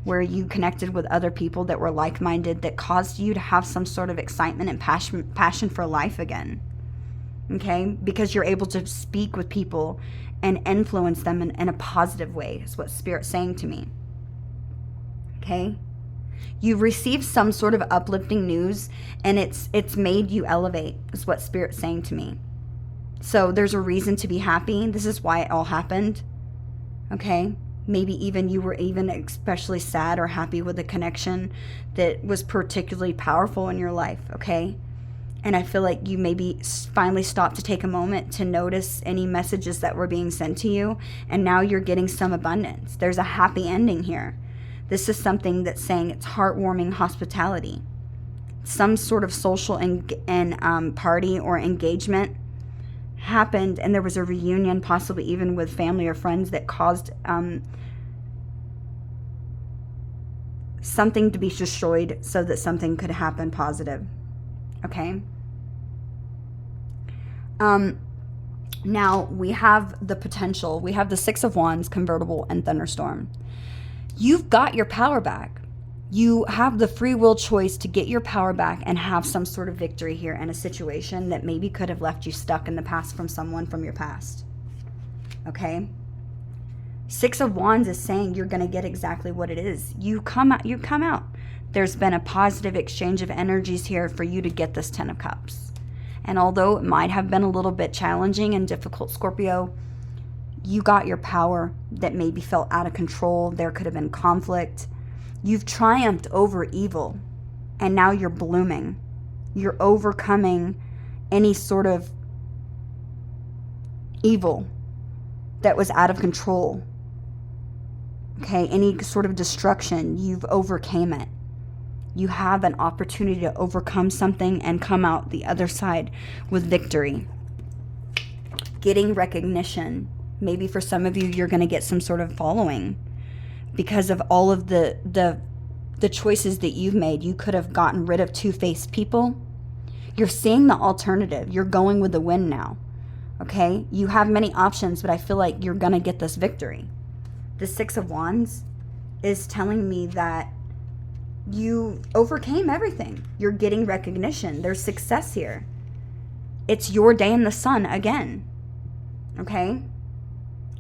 where you connected with other people that were like-minded, that caused you to have some sort of excitement and passion for life again. Okay, because you're able to speak with people and influence them in a positive way, is what Spirit's saying to me. Okay, you received some sort of uplifting news, and it's made you elevate, is what Spirit's saying to me. So there's a reason to be happy. This is why it all happened. Okay, maybe even you were even especially sad or happy with a connection that was particularly powerful in your life. Okay, and I feel like you maybe finally stopped to take a moment to notice any messages that were being sent to you, and now you're getting some abundance. There's a happy ending here. This is something that's saying it's heartwarming hospitality. Some sort of social and party or engagement happened, and there was a reunion, possibly even with family or friends, that caused something to be destroyed so that something could happen positive. Okay? Now we have the potential. We have the Six of Wands, convertible, and thunderstorm. You've got your power back. You have the free will choice to get your power back and have some sort of victory here in a situation that maybe could have left you stuck in the past from someone from your past. Okay? Six of Wands is saying you're going to get exactly what it is. You come out. There's been a positive exchange of energies here for you to get this Ten of Cups. And although it might have been a little bit challenging and difficult, Scorpio, you got your power that maybe felt out of control. There could have been conflict. You've triumphed over evil, and now you're blooming. You're overcoming any sort of evil that was out of control. Okay, any sort of destruction, you've overcame it. You have an opportunity to overcome something and come out the other side with victory. Getting recognition. Maybe for some of you, you're going to get some sort of following because of all of the choices that you've made. You could have gotten rid of two-faced people. You're seeing the alternative. You're going with the win now. Okay? You have many options, but I feel like you're going to get this victory. The Six of Wands is telling me that you overcame everything. You're getting recognition. There's success here. It's your day in the sun again. Okay?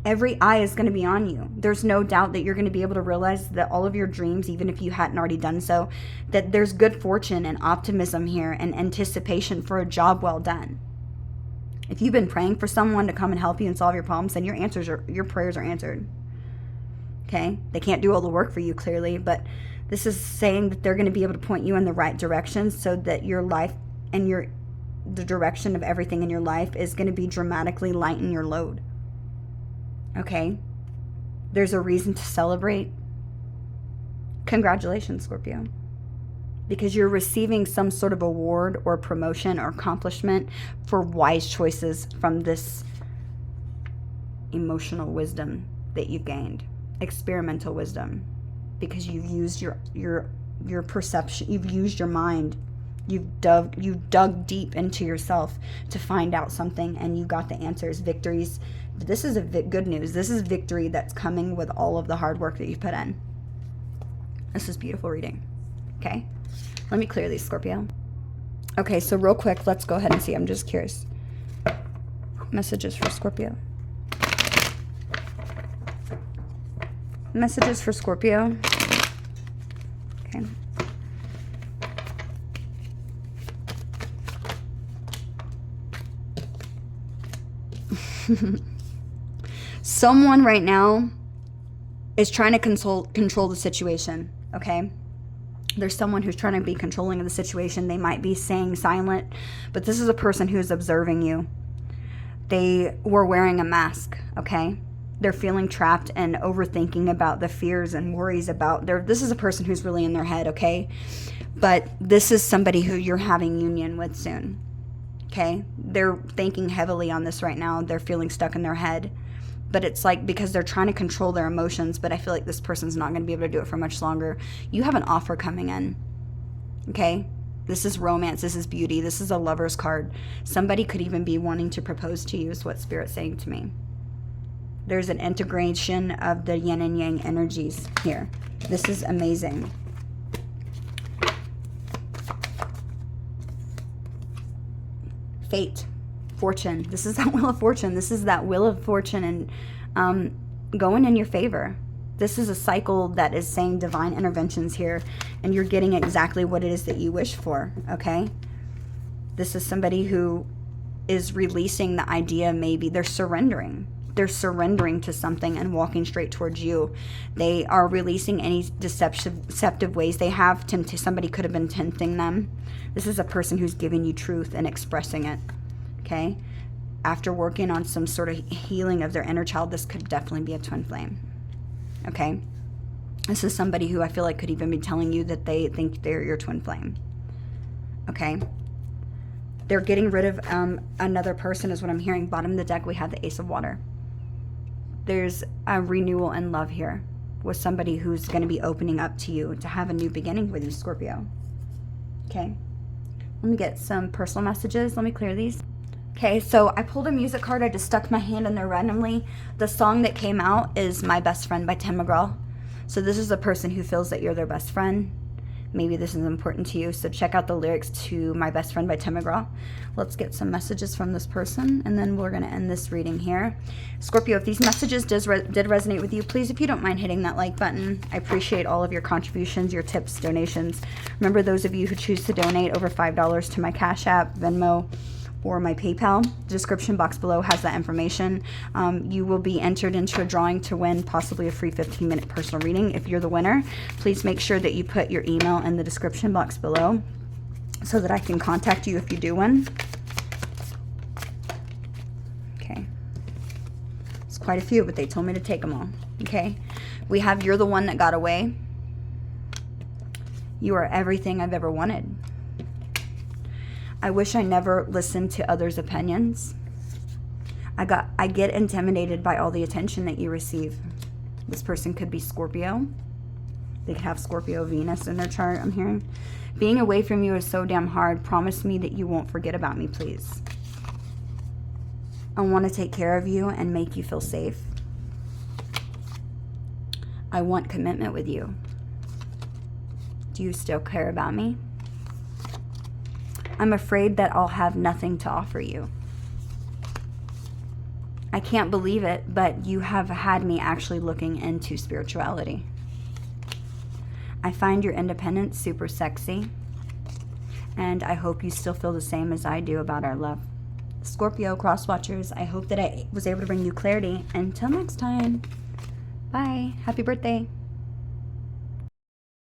Every eye is going to be on you. There's no doubt that you're going to be able to realize that all of your dreams, even if you hadn't already done so, that there's good fortune and optimism here and anticipation for a job well done. If you've been praying for someone to come and help you and solve your problems, then your prayers are answered. Okay? They can't do all the work for you, clearly, but this is saying that they're going to be able to point you in the right direction so that your life and the direction of everything in your life is going to be dramatically lighten your load. Okay? There's a reason to celebrate. Congratulations, Scorpio. Because you're receiving some sort of award or promotion or accomplishment for wise choices from this emotional wisdom that you've gained. Experimental wisdom. Because you've used your perception, you've used your mind. You've dug deep into yourself to find out something, and you got the answers, victories. This is good news. This is victory that's coming with all of the hard work that you've put in. This is beautiful reading. Okay? Let me clear these, Scorpio. Okay, so real quick, let's go ahead and see. I'm just curious. Messages for Scorpio. Messages for Scorpio. Okay. Someone right now is trying to control the situation, okay? There's someone who's trying to be controlling of the situation. They might be staying silent, but this is a person who's observing you. They were wearing a mask, okay? They're feeling trapped and overthinking about the fears and worries about this is a person who's really in their head, okay? But this is somebody who you're having union with soon, okay? They're thinking heavily on this right now. They're feeling stuck in their head. But it's like because they're trying to control their emotions, but I feel like this person's not going to be able to do it for much longer. You have an offer coming in, okay? This is romance. This is beauty. This is a lover's card. Somebody could even be wanting to propose to you is what Spirit's saying to me. There's an integration of the yin and yang energies here. This is amazing. Fate. Fortune. This is that wheel of fortune. This is that wheel of fortune and going in your favor. This is a cycle that is saying divine interventions here, and you're getting exactly what it is that you wish for, okay? This is somebody who is releasing the idea, maybe they're surrendering. They're surrendering to something and walking straight towards you. They are releasing any deceptive ways they have. Somebody could have been tempting them. This is a person who's giving you truth and expressing it. Okay, after working on some sort of healing of their inner child, this could definitely be a twin flame. Okay, this is somebody who I feel like could even be telling you that they think they're your twin flame. Okay, they're getting rid of another person is what I'm hearing. Bottom of the deck, we have the Ace of Water. There's a renewal in love here with somebody who's going to be opening up to you to have a new beginning with you, Scorpio. Okay, let me get some personal messages. Let me clear these. Okay, so I pulled a music card. I just stuck my hand in there randomly. The song that came out is My Best Friend by Tim McGraw. So this is a person who feels that you're their best friend. maybe this is important to you. So check out the lyrics to My Best Friend by Tim McGraw. Let's get some messages from this person, and then we're going to end this reading here. Scorpio, if these messages did resonate with you, please, if you don't mind hitting that like button. I appreciate all of your contributions, your tips, donations. Remember, those of you who choose to donate over $5 to my Cash App, Venmo, or my PayPal, the description box below has that information. You will be entered into a drawing to win possibly a free 15-minute personal reading. If you're the winner, please make sure that you put your email in the description box below so that I can contact you if you do win. Okay. It's quite a few, but they told me to take them all. Okay. We have You're the One That Got Away. You are everything I've ever wanted. I wish I never listened to others' opinions. I get intimidated by all the attention that you receive. This person could be Scorpio. They could have Scorpio Venus in their chart, I'm hearing. Being away from you is so damn hard. Promise me that you won't forget about me, please. I want to take care of you and make you feel safe. I want commitment with you. Do you still care about me? I'm afraid that I'll have nothing to offer you. I can't believe it, but you have had me actually looking into spirituality. I find your independence super sexy, and I hope you still feel the same as I do about our love. Scorpio cross watchers, I hope that I was able to bring you clarity. Until next time, bye. Happy birthday.